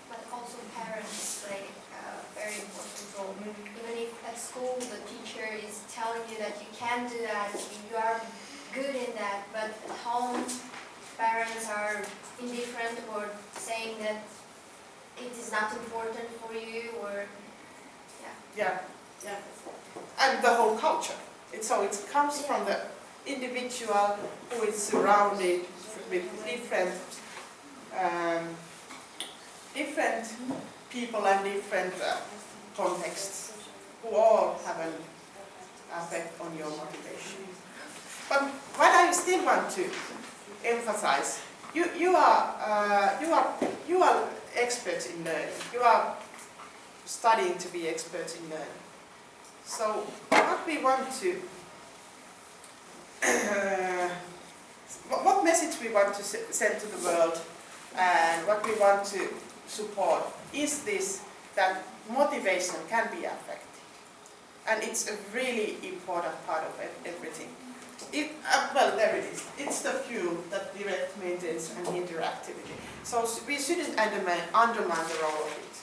But also parents play a very important role. Even if at school the teacher is telling you that you can do that, you are good in that, but at home parents are indifferent or saying that it is not important for you, or Yeah. And the whole culture. It comes from the individual who is surrounded with different people and different contexts, who all have an effect on your motivation. But what I still want to emphasize, you are experts in learning. You are studying to be experts in learning. So what we want to, what message we want to send to the world, and what we want to support is this, that motivation can be affected. And it's a really important part of everything. Well, there it is. It's the fuel that direct maintenance and interactivity. So we shouldn't undermine the role of it.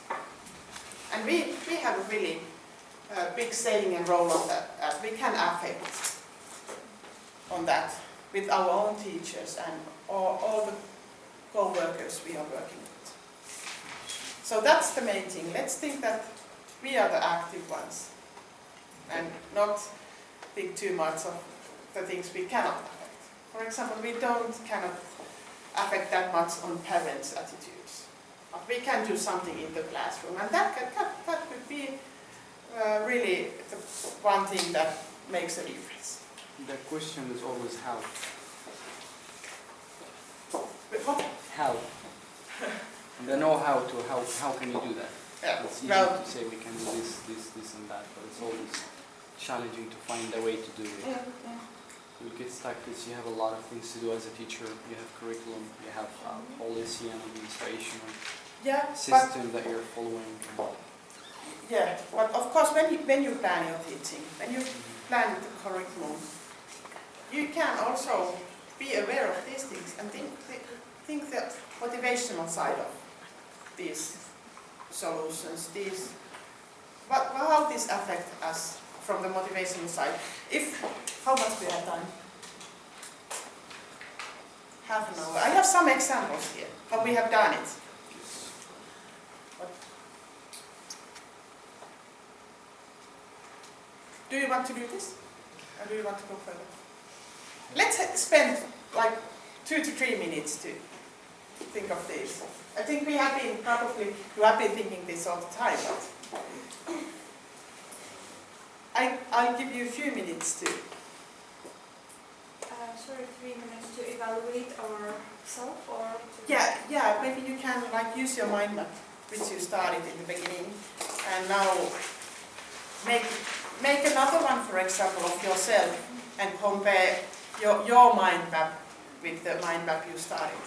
And we have a really big saying and role on that. We can affect on that with our own teachers and all the co-workers we are working with. So that's the main thing. Let's think that we are the active ones and not think too much of the things we cannot affect. For example, we cannot affect that much on parents' attitudes. But we can do something in the classroom, and that could be really the one thing that makes a difference. The question is always how. But what? How. The know-how to how can you do that? Yeah. It's easy Well, to say we can do this and that, but it's always challenging to find a way to do it. You get stuck because you have a lot of things to do as a teacher. You have curriculum, you have policy and administration and system that you're following. Yeah, but of course when you plan your teaching, when you plan the curriculum, you can also be aware of these things and think the motivational side of these solutions, how this affect us from the motivational side. How much we have time? Half an hour. I have some examples here, how we have done it. Do you want to do this? Or do you want to go further? Let's spend like 2 to 3 minutes to think of this. I think you have been thinking this all the time, but I'll give you a few minutes to. 3 minutes to evaluate ourselves, or Yeah, maybe you can use your mind map, which you started in the beginning, and now make another one, for example, of yourself, and compare your mind map with the mind map you started.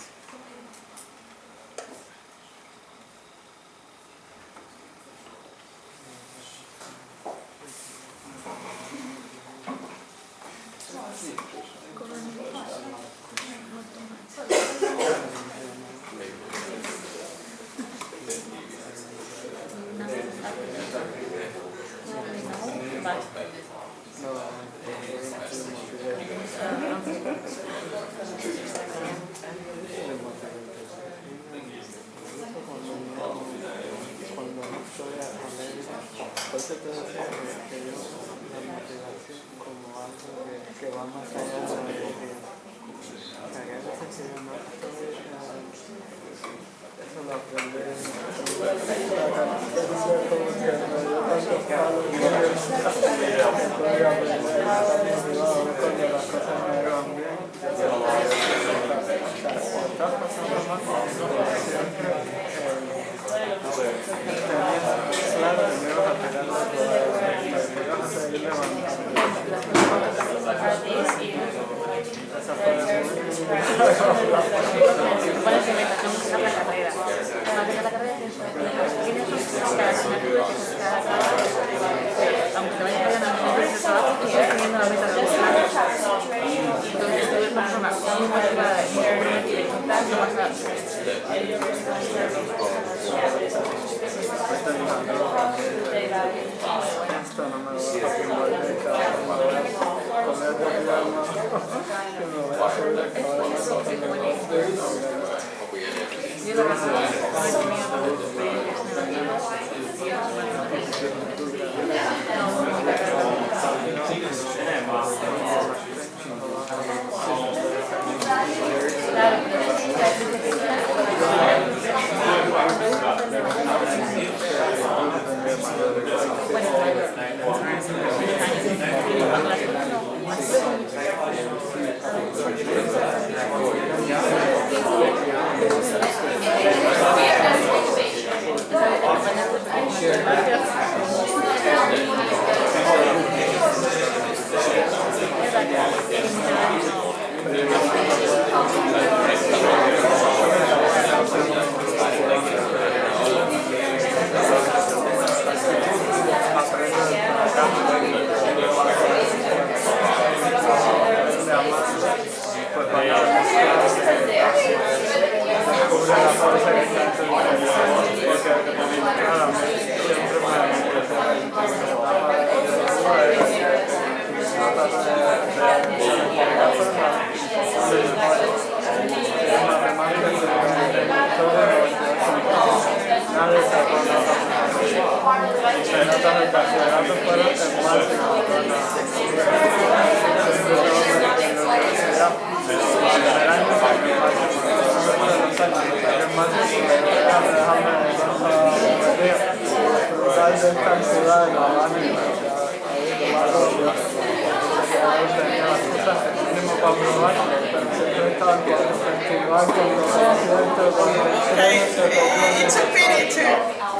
Okay, it's a pity to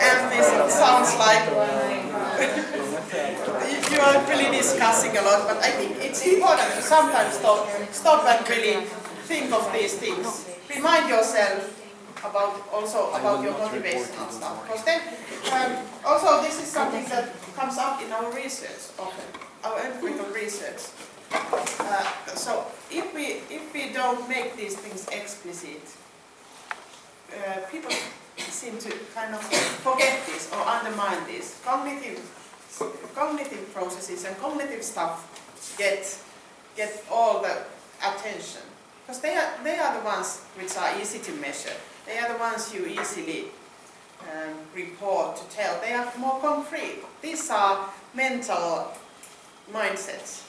end this. It sounds like you are really discussing a lot, but I think it's important to sometimes stop and really think of these things. Remind yourself about your motivation and stuff. Because then, also this is something that comes up in our research often, our empirical research. So if we don't make these things explicit, people seem to kind of forget this or undermine this. Cognitive processes and cognitive stuff get all the attention because they are the ones which are easy to measure. They are the ones you easily report to tell. They are more concrete. These are mental mindsets,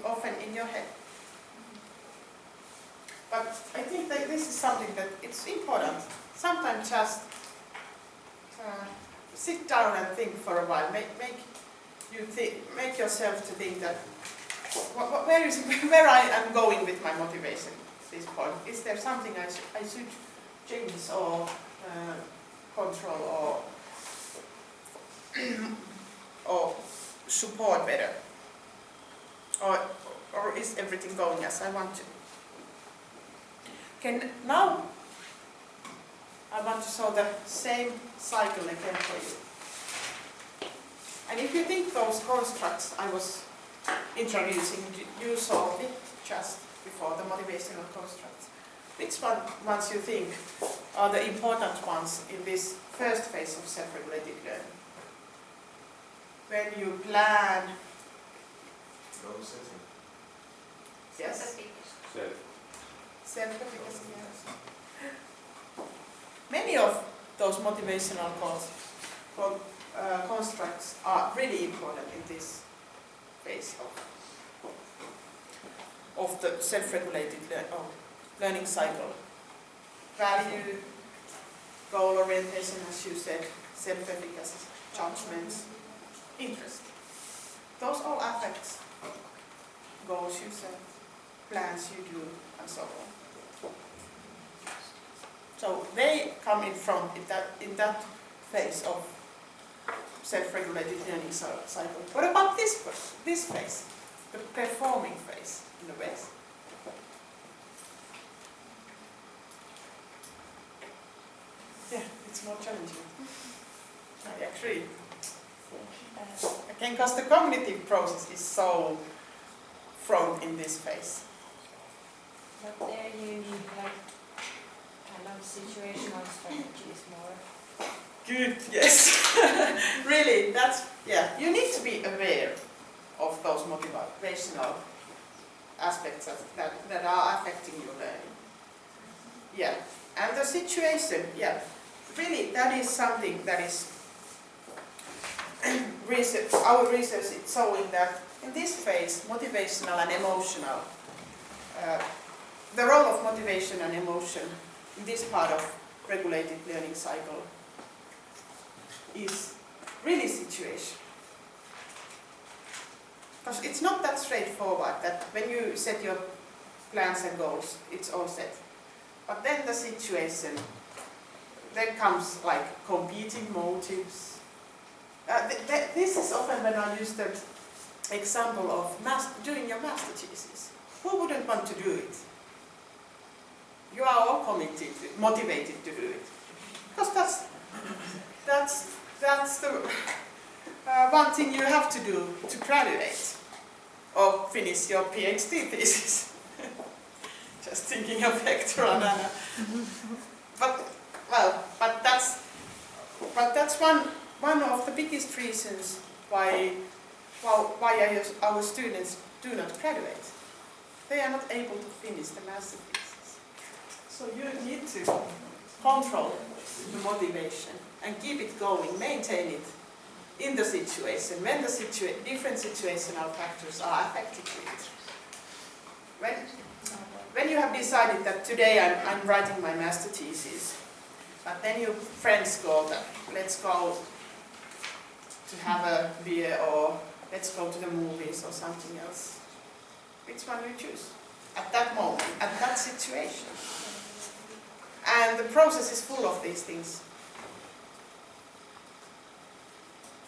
often in your head. But I think that this is something that it's important. Sometimes just sit down and think for a while. Make yourself to think that where I am going with my motivation at this point. Is there something I should change or control or support better? Or is everything going as I want to? Now I want to show the same cycle again for you. And if you think those constructs I was introducing, you saw it just before, the motivational constructs. Which ones you think are the important ones in this first phase of self-regulated learning? When you plan. Goal setting. Yes. Self-efficacy, yes. Many of those motivational constructs are really important in this phase of the self-regulated learning cycle. Value, goal orientation, as you said, self-efficacy, judgments, interest. Those all affect goals you set, plans you do, and so on. So they come in front in that phase of self-regulated learning cycle. What about this phase, the performing phase in a way? Yeah, it's more challenging. I agree. Again, because the cognitive process is so front in this phase. But there you need like kind of situational strategies more. Good, yes. Really, that's, yeah, you need to be aware of those motivational aspects that are affecting your learning. Yeah, and the situation, yeah, really that is something that is, our research is showing that in this phase, motivational and emotional, the role of motivation and emotion in this part of regulated learning cycle is really situation. Because it's not that straightforward that when you set your plans and goals, it's all set. But then the situation, then comes like competing motives. This is often when I use the example of doing your master thesis. Who wouldn't want to do it? You are all committed, motivated to do it. Because that's the one thing you have to do to graduate or finish your PhD thesis. Just thinking of Hector and Anna. But that's one of the biggest reasons why our students do not graduate. They are not able to finish the master thesis. So you need to control the motivation and keep it going, maintain it in the situation, when the different situational factors are affecting it. When you have decided that today I'm writing my master thesis, but then your friends go that let's go to have a beer or let's go to the movies or something else. Which one you choose at that moment, at that situation? And the process is full of these things.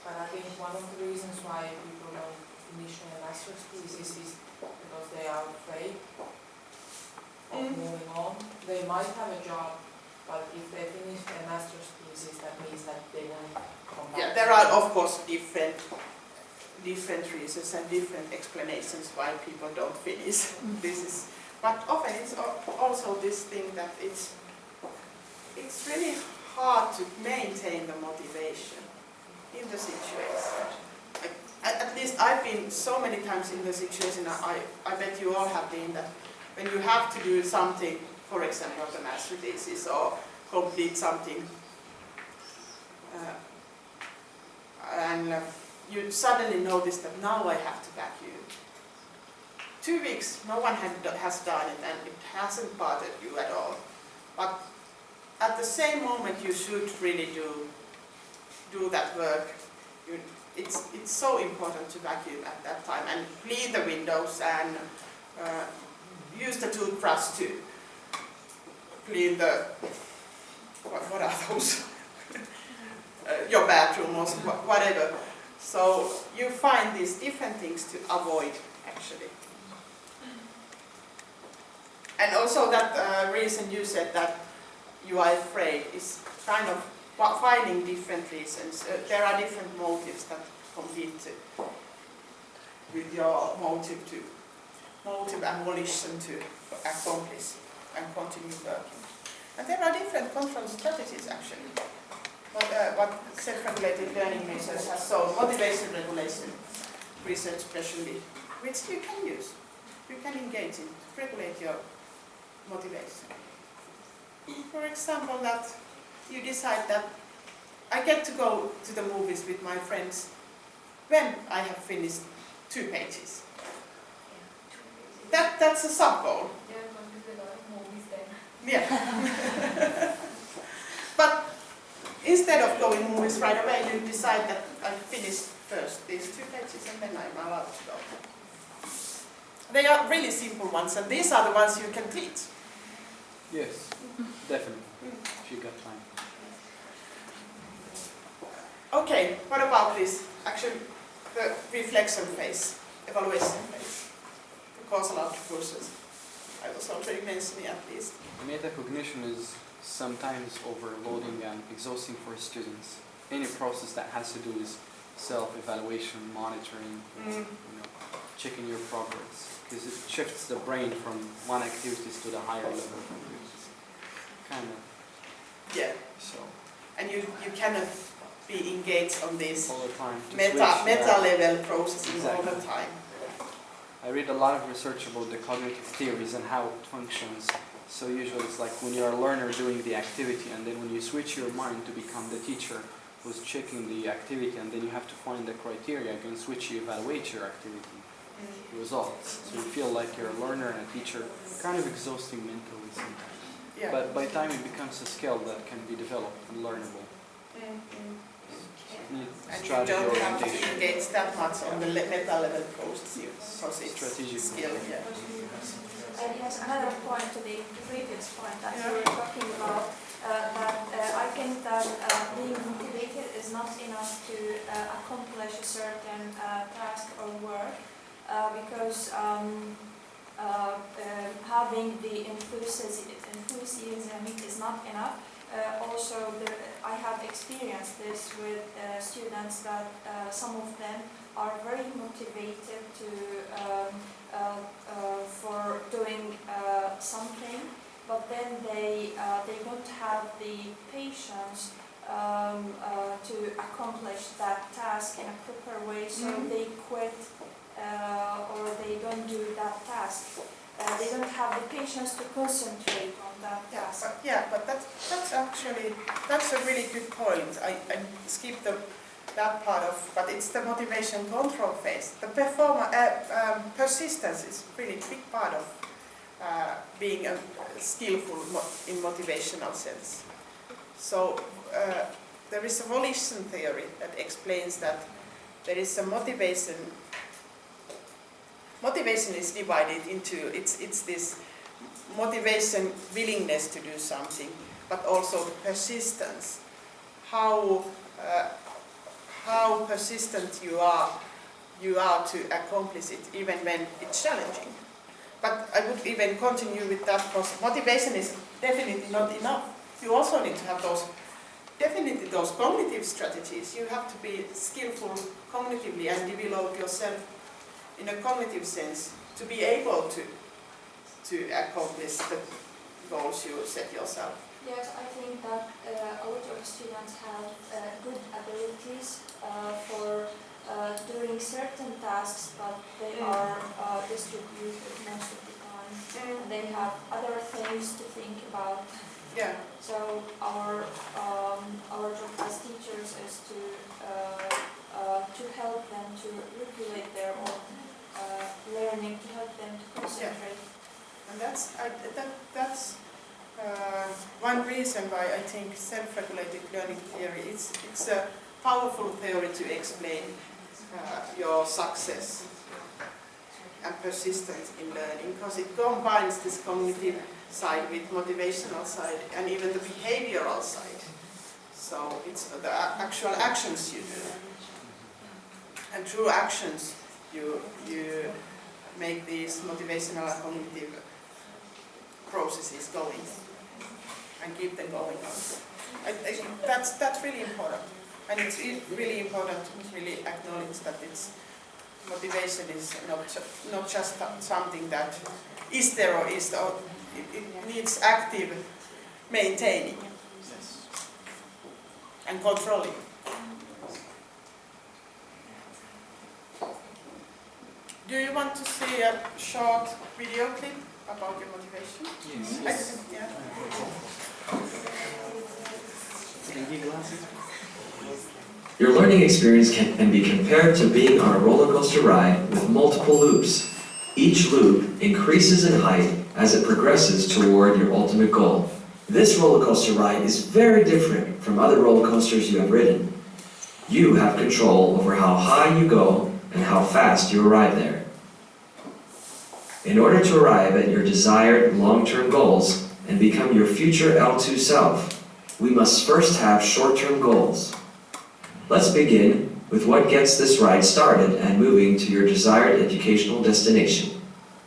But I think one of the reasons why people don't finish their master's thesis is because they are afraid of moving on. They might have a job, but if they finish their master's thesis, that means that they won't come back. Yeah, there are of course different reasons and different explanations why people don't finish. But often it's also this thing that it's really hard to maintain the motivation in the situation. At least I've been so many times in the situation, I bet you all have been, that when you have to do something, for example the master thesis or complete something, and you suddenly notice that now I have to vacuum. 2 weeks, no one has done it and it hasn't bothered you at all. But at the same moment you should really do that work. It's so important to vacuum at that time and clean the windows and use the toothbrush to clean the, what are those? Your bathroom or whatever. So you find these different things to avoid actually. And also that reason you said that you are afraid is kind of finding different reasons. There are different motives that compete with your motive and volition to accomplish and continue working. And there are different control strategies actually. What self-regulated learning research has shown, motivation regulation research especially, which you can use. You can engage in to regulate your motivation. For example, that you decide that I get to go to the movies with my friends when I have finished 2 pages. That's a sub-goal. There are going to be a lot of movies then. Yeah. But instead of going movies right away, you decide that I finish first these 2 pages and then I'm allowed to go. They are really simple ones, and these are the ones you can teach. Yes, definitely, if you got time. Okay, what about this? Actually, the reflection phase, evaluation phase, the causal output process. I was already mentioning at least. Metacognition is sometimes overloading and exhausting for students. Any process that has to do with self-evaluation, monitoring, checking your progress, because it shifts the brain from one activities to the higher level activities. Kind of. Yeah. So. And you cannot be engaged on this all the time. meta level processing all the time. I read a lot of research about the cognitive theories and how it functions. So usually it's like when you're a learner doing the activity, and then when you switch your mind to become the teacher who's checking the activity, and then you have to find the criteria against which you evaluate your activity results. So you feel like you're a learner and a teacher, kind of exhausting mentally sometimes. Yeah. But by time it becomes a skill that can be developed and learnable. And you don't have to engage that much on the meta level processing strategic skill. Yeah. And yes, another point to the previous point that you were talking about, that I think that being motivated is not enough to accomplish a certain task or work, because having the enthusiasm is not enough. Also, I have experienced this with students that some of them are very motivated to for doing something, but then they don't have the patience to accomplish that task in a proper way, so they quit or they don't do that task. They don't have the patience to concentrate on that task. But that's a really good point. I skipped that part of, but it's the motivation control phase. The persistence is really a big part of being skillful in motivational sense. So there is a volition theory that explains that there is a motivation. Motivation is divided into, it's this motivation, willingness to do something, but also persistence. How persistent you are to accomplish it, even when it's challenging. But I would even continue with that process. Motivation is definitely not enough. You also need to have those cognitive strategies. You have to be skillful cognitively and develop yourself in a cognitive sense to be able to accomplish the goals you set yourself. Yes, I think that a lot of students have good abilities for doing certain tasks, but they are distributed most of the time. And they have other things to think about. Yeah. So our job as teachers is to help them to regulate their own learning, to help them to concentrate. Yeah. And that's one reason why I think self-regulated learning theory it's a powerful theory to explain your success and persistence in learning, because it combines this cognitive side with motivational side and even the behavioral side. So it's the actual actions you do, and through actions you make these motivational and cognitive processes going and keep them going on. I think that's really important, and it's really important to really acknowledge that motivation is not just something that is there or is, or it needs active maintaining and controlling. Do you want to see a short video clip about your motivation? Yes. Yeah. Your learning experience can be compared to being on a roller coaster ride with multiple loops. Each loop increases in height as it progresses toward your ultimate goal. This roller coaster ride is very different from other roller coasters you have ridden. You have control over how high you go and how fast you arrive there. In order to arrive at your desired long-term goals and become your future L2 self, we must first have short-term goals. Let's begin with what gets this ride started and moving to your desired educational destination.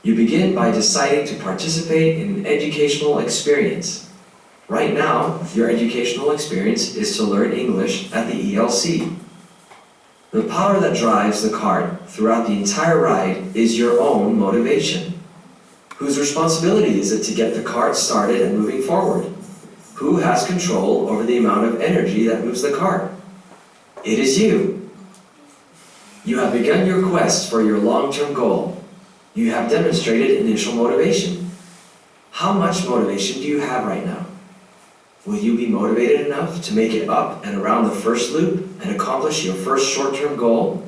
You begin by deciding to participate in an educational experience. Right now, your educational experience is to learn English at the ELC. The power that drives the cart throughout the entire ride is your own motivation. Whose responsibility is it to get the cart started and moving forward? Who has control over the amount of energy that moves the cart? It is you. You have begun your quest for your long-term goal. You have demonstrated initial motivation. How much motivation do you have right now? Will you be motivated enough to make it up and around the first loop and accomplish your first short-term goal?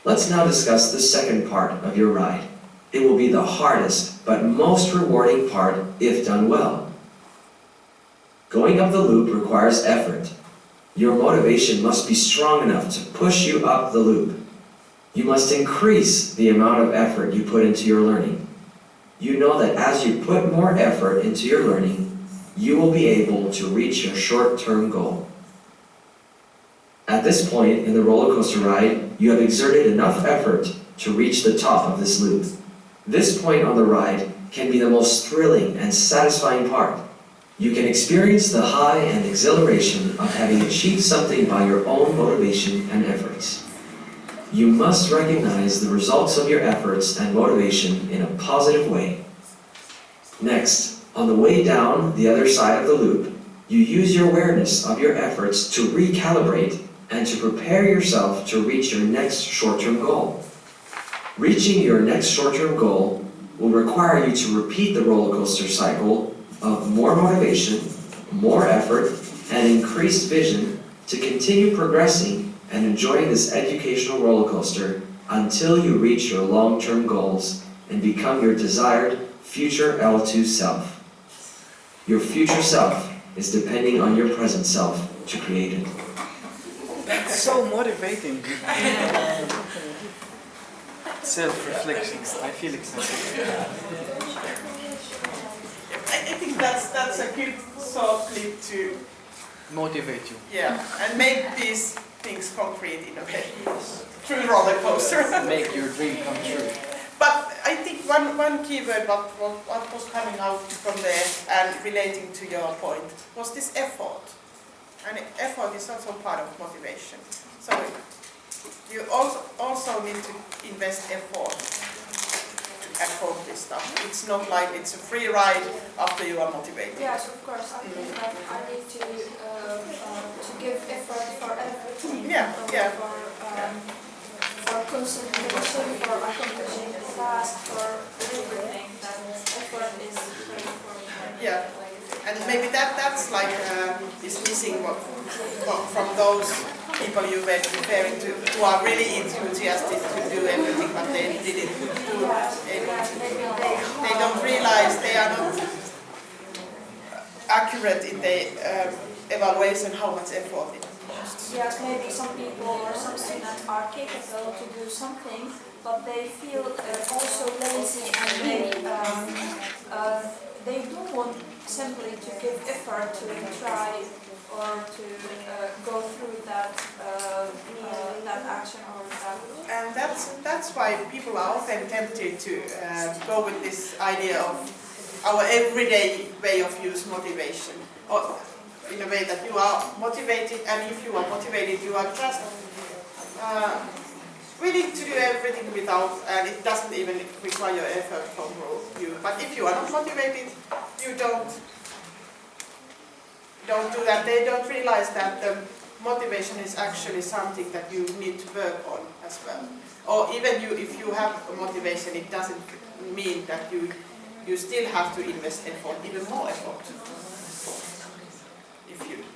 Let's now discuss the second part of your ride. It will be the hardest but most rewarding part if done well. Going up the loop requires effort. Your motivation must be strong enough to push you up the loop. You must increase the amount of effort you put into your learning. You know that as you put more effort into your learning, you will be able to reach your short-term goal. At this point in the roller coaster ride, you have exerted enough effort to reach the top of this loop. This point on the ride can be the most thrilling and satisfying part. You can experience the high and exhilaration of having achieved something by your own motivation and efforts. You must recognize the results of your efforts and motivation in a positive way. Next, on the way down the other side of the loop, you use your awareness of your efforts to recalibrate and to prepare yourself to reach your next short-term goal. Reaching your next short-term goal will require you to repeat the roller coaster cycle of more motivation, more effort, and increased vision to continue progressing and enjoying this educational roller coaster until you reach your long-term goals and become your desired future L2 self. Your future self is depending on your present self to create it. That's so motivating. Self-reflection. I feel excited. I think that's a good short clip to Motivate you. yeah, and make these things concrete in a way through roller coaster. Make your dream come true. But I think one keyword what was coming out from there and relating to your point was this effort. And effort is also part of motivation. So you also need to invest effort to accomplish stuff. It's not like it's a free ride after you are motivated. Yes, of course. I think that I need to give effort for everything. Yeah. For concentration, for accomplishing the task, for everything. That effort is very important. Yeah, and maybe that's like is missing from those people you were referring to who are really enthusiastic to do everything, but they didn't do everything. They don't realize they are not accurate in their evaluation how much effort it costs. Yes, maybe some people or some students are capable to do something, but they feel also lazy and they don't want simply to give effort to try or to go through that that action or that. And that's why people are often tempted to go with this idea of our everyday way of use motivation. Or in a way that you are motivated, and if you are motivated, you are just willing to do everything without, and it doesn't even require effort from you. But if you are not motivated, you don't do that. They don't realize that motivation is actually something that you need to work on as well. Or even if you have a motivation, it doesn't mean that you still have to invest effort, even more effort.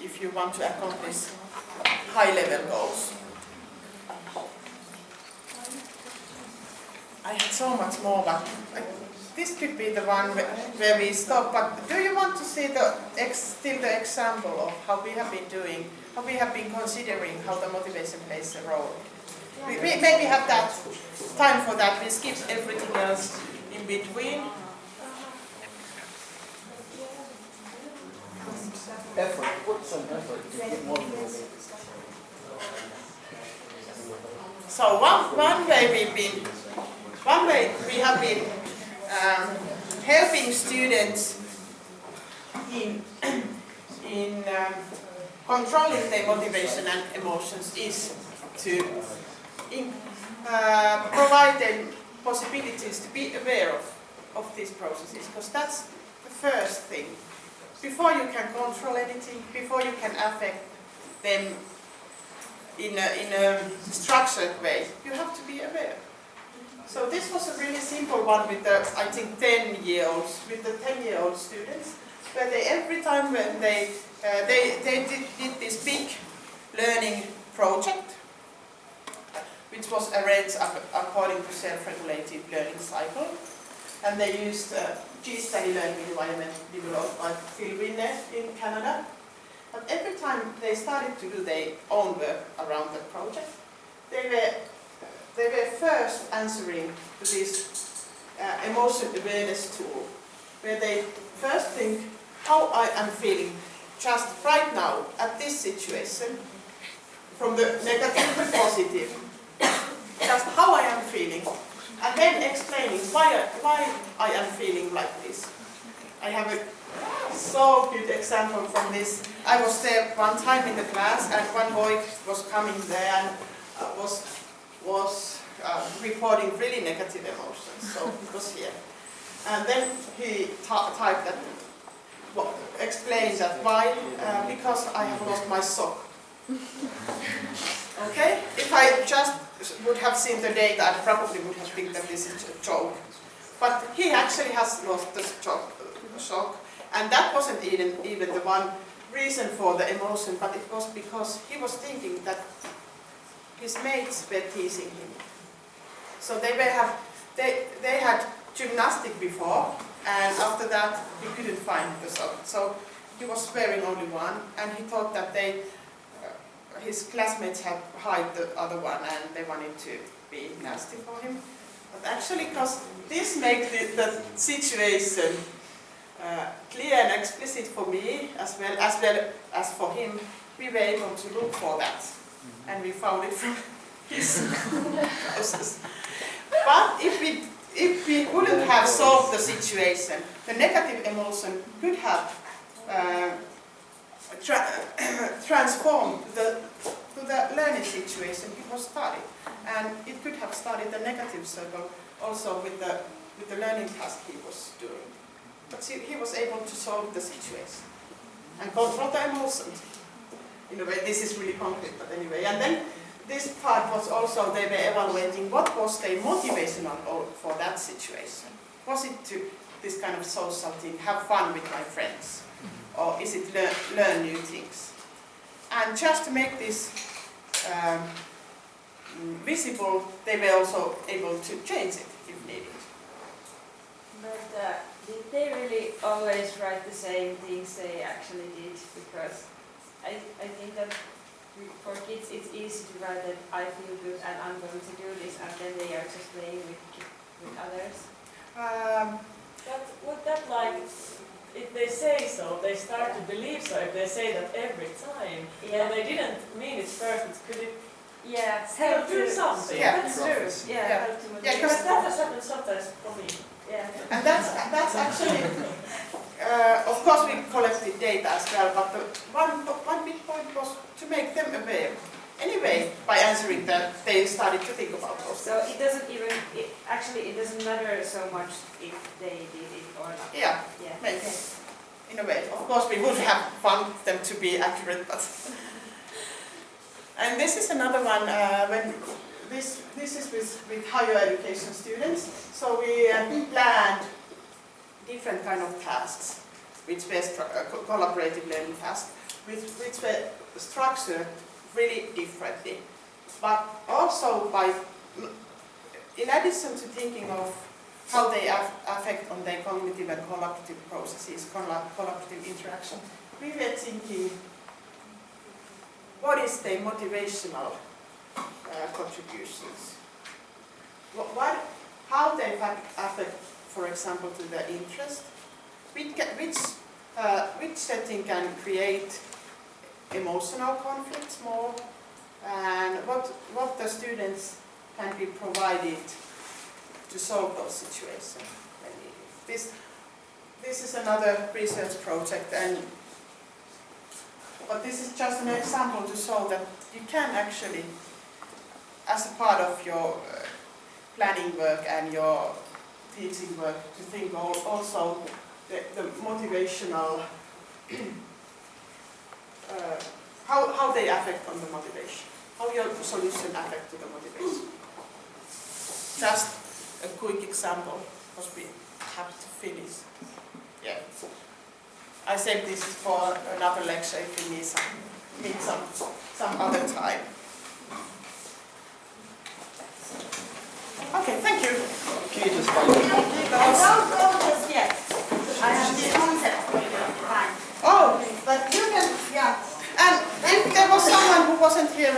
If you want to accomplish high-level goals. I had so much more, but this could be the one where we stop, but do you want to see still the example of how we have been doing, how we have been considering how the motivation plays a role? We maybe have that time for that. We skip everything else in between. Effort, put some effort to get motivated. So one way we have been helping students in controlling their motivation and emotions is to provide them possibilities to be aware of these processes, because that's the first thing. Before you can control anything, before you can affect them in a structured way, you have to be aware. So this was a really simple one with the, I think, 10-year-olds, with the 10-year-old students, where they, every time when they did this big learning project, which was arranged according to self-regulated learning cycle, and they used G-study learning environment developed by Phil Winner in Canada. But every time they started to do their own work around the project, they were first answering to this emotion awareness tool, where they first think how I am feeling just right now at this situation, from the negative to positive, just how I am feeling, and then explaining why I am feeling like this. I have a so good example from this. I was there one time in the class, and one boy was coming there and was reporting really negative emotions, so it was here. And then he typed that, explained that why, because I have lost my sock. Okay, if I just would have seen the data, I probably would have think that this is a joke. But he actually has lost the sock, and that wasn't even the one reason for the emotion, but it was because he was thinking that his mates were teasing him. So they had gymnastic before, and after that he couldn't find the sock. So he was wearing only one, and he thought that his classmates had hid the other one, and they wanted to be nasty for him. But actually, because this made the situation clear and explicit for me, as well as for him, we were able to look for that, and we found it from his process. But if we wouldn't have solved the situation, the negative emotion could have transformed to the learning situation it was started, and it could have started the negative circle also with the learning task he was doing. But he was able to solve the situation and control the emotions. In a way, this is really concrete, but anyway. And then this part was also, they were evaluating what was their motivational for that situation. Was it to this kind of social thing, have fun with my friends? Or is it learn new things? And just to make this visible, they were also able to change it if needed. But did they really always write the same things they actually did? Because I think that for kids it's easy to write that I feel good and I'm going to do this, and then they are just playing with others. But would that, like, if they say so, they start to believe so, if they say that every time, Yeah. they didn't mean it first, could it Yeah, still do something? Yeah. That's true. Yeah, Yeah. help to motivate. Yeah, Because that has happened sometimes for me. Yeah. And that's actually, of course we collected data as well, but the one big point was to make them aware. Anyway, by answering that, they started to think about those So things. it doesn't even, it doesn't matter so much if they did it or not. Yeah, Yeah. maybe. In a way. Of course we would have found them to be accurate, but... And this is another one, when this is with higher education students. So we planned different kind of tasks, which were collaborative learning tasks, which were structured really differently. But also in addition to thinking of how they affect on their cognitive and collaborative processes, collaborative interaction. We were thinking, what is their motivational contributions? How they affect, for example, to the interest? Which setting can create emotional conflicts more? And what the students can be provided to solve those situations when needed. This is another research project, but this is just an example to show that you can actually, as a part of your planning work and your teaching work, to think also the motivational, how they affect on the motivation, how your solution affect to the motivation. Just a quick example, because we have to finish. Yeah. I said this is for another lecture if you need some other time. Okay, thank you. Okay, just Don't go just yet. I have the concept for you. Fine. Oh, but you can, yeah. And if there was someone who wasn't here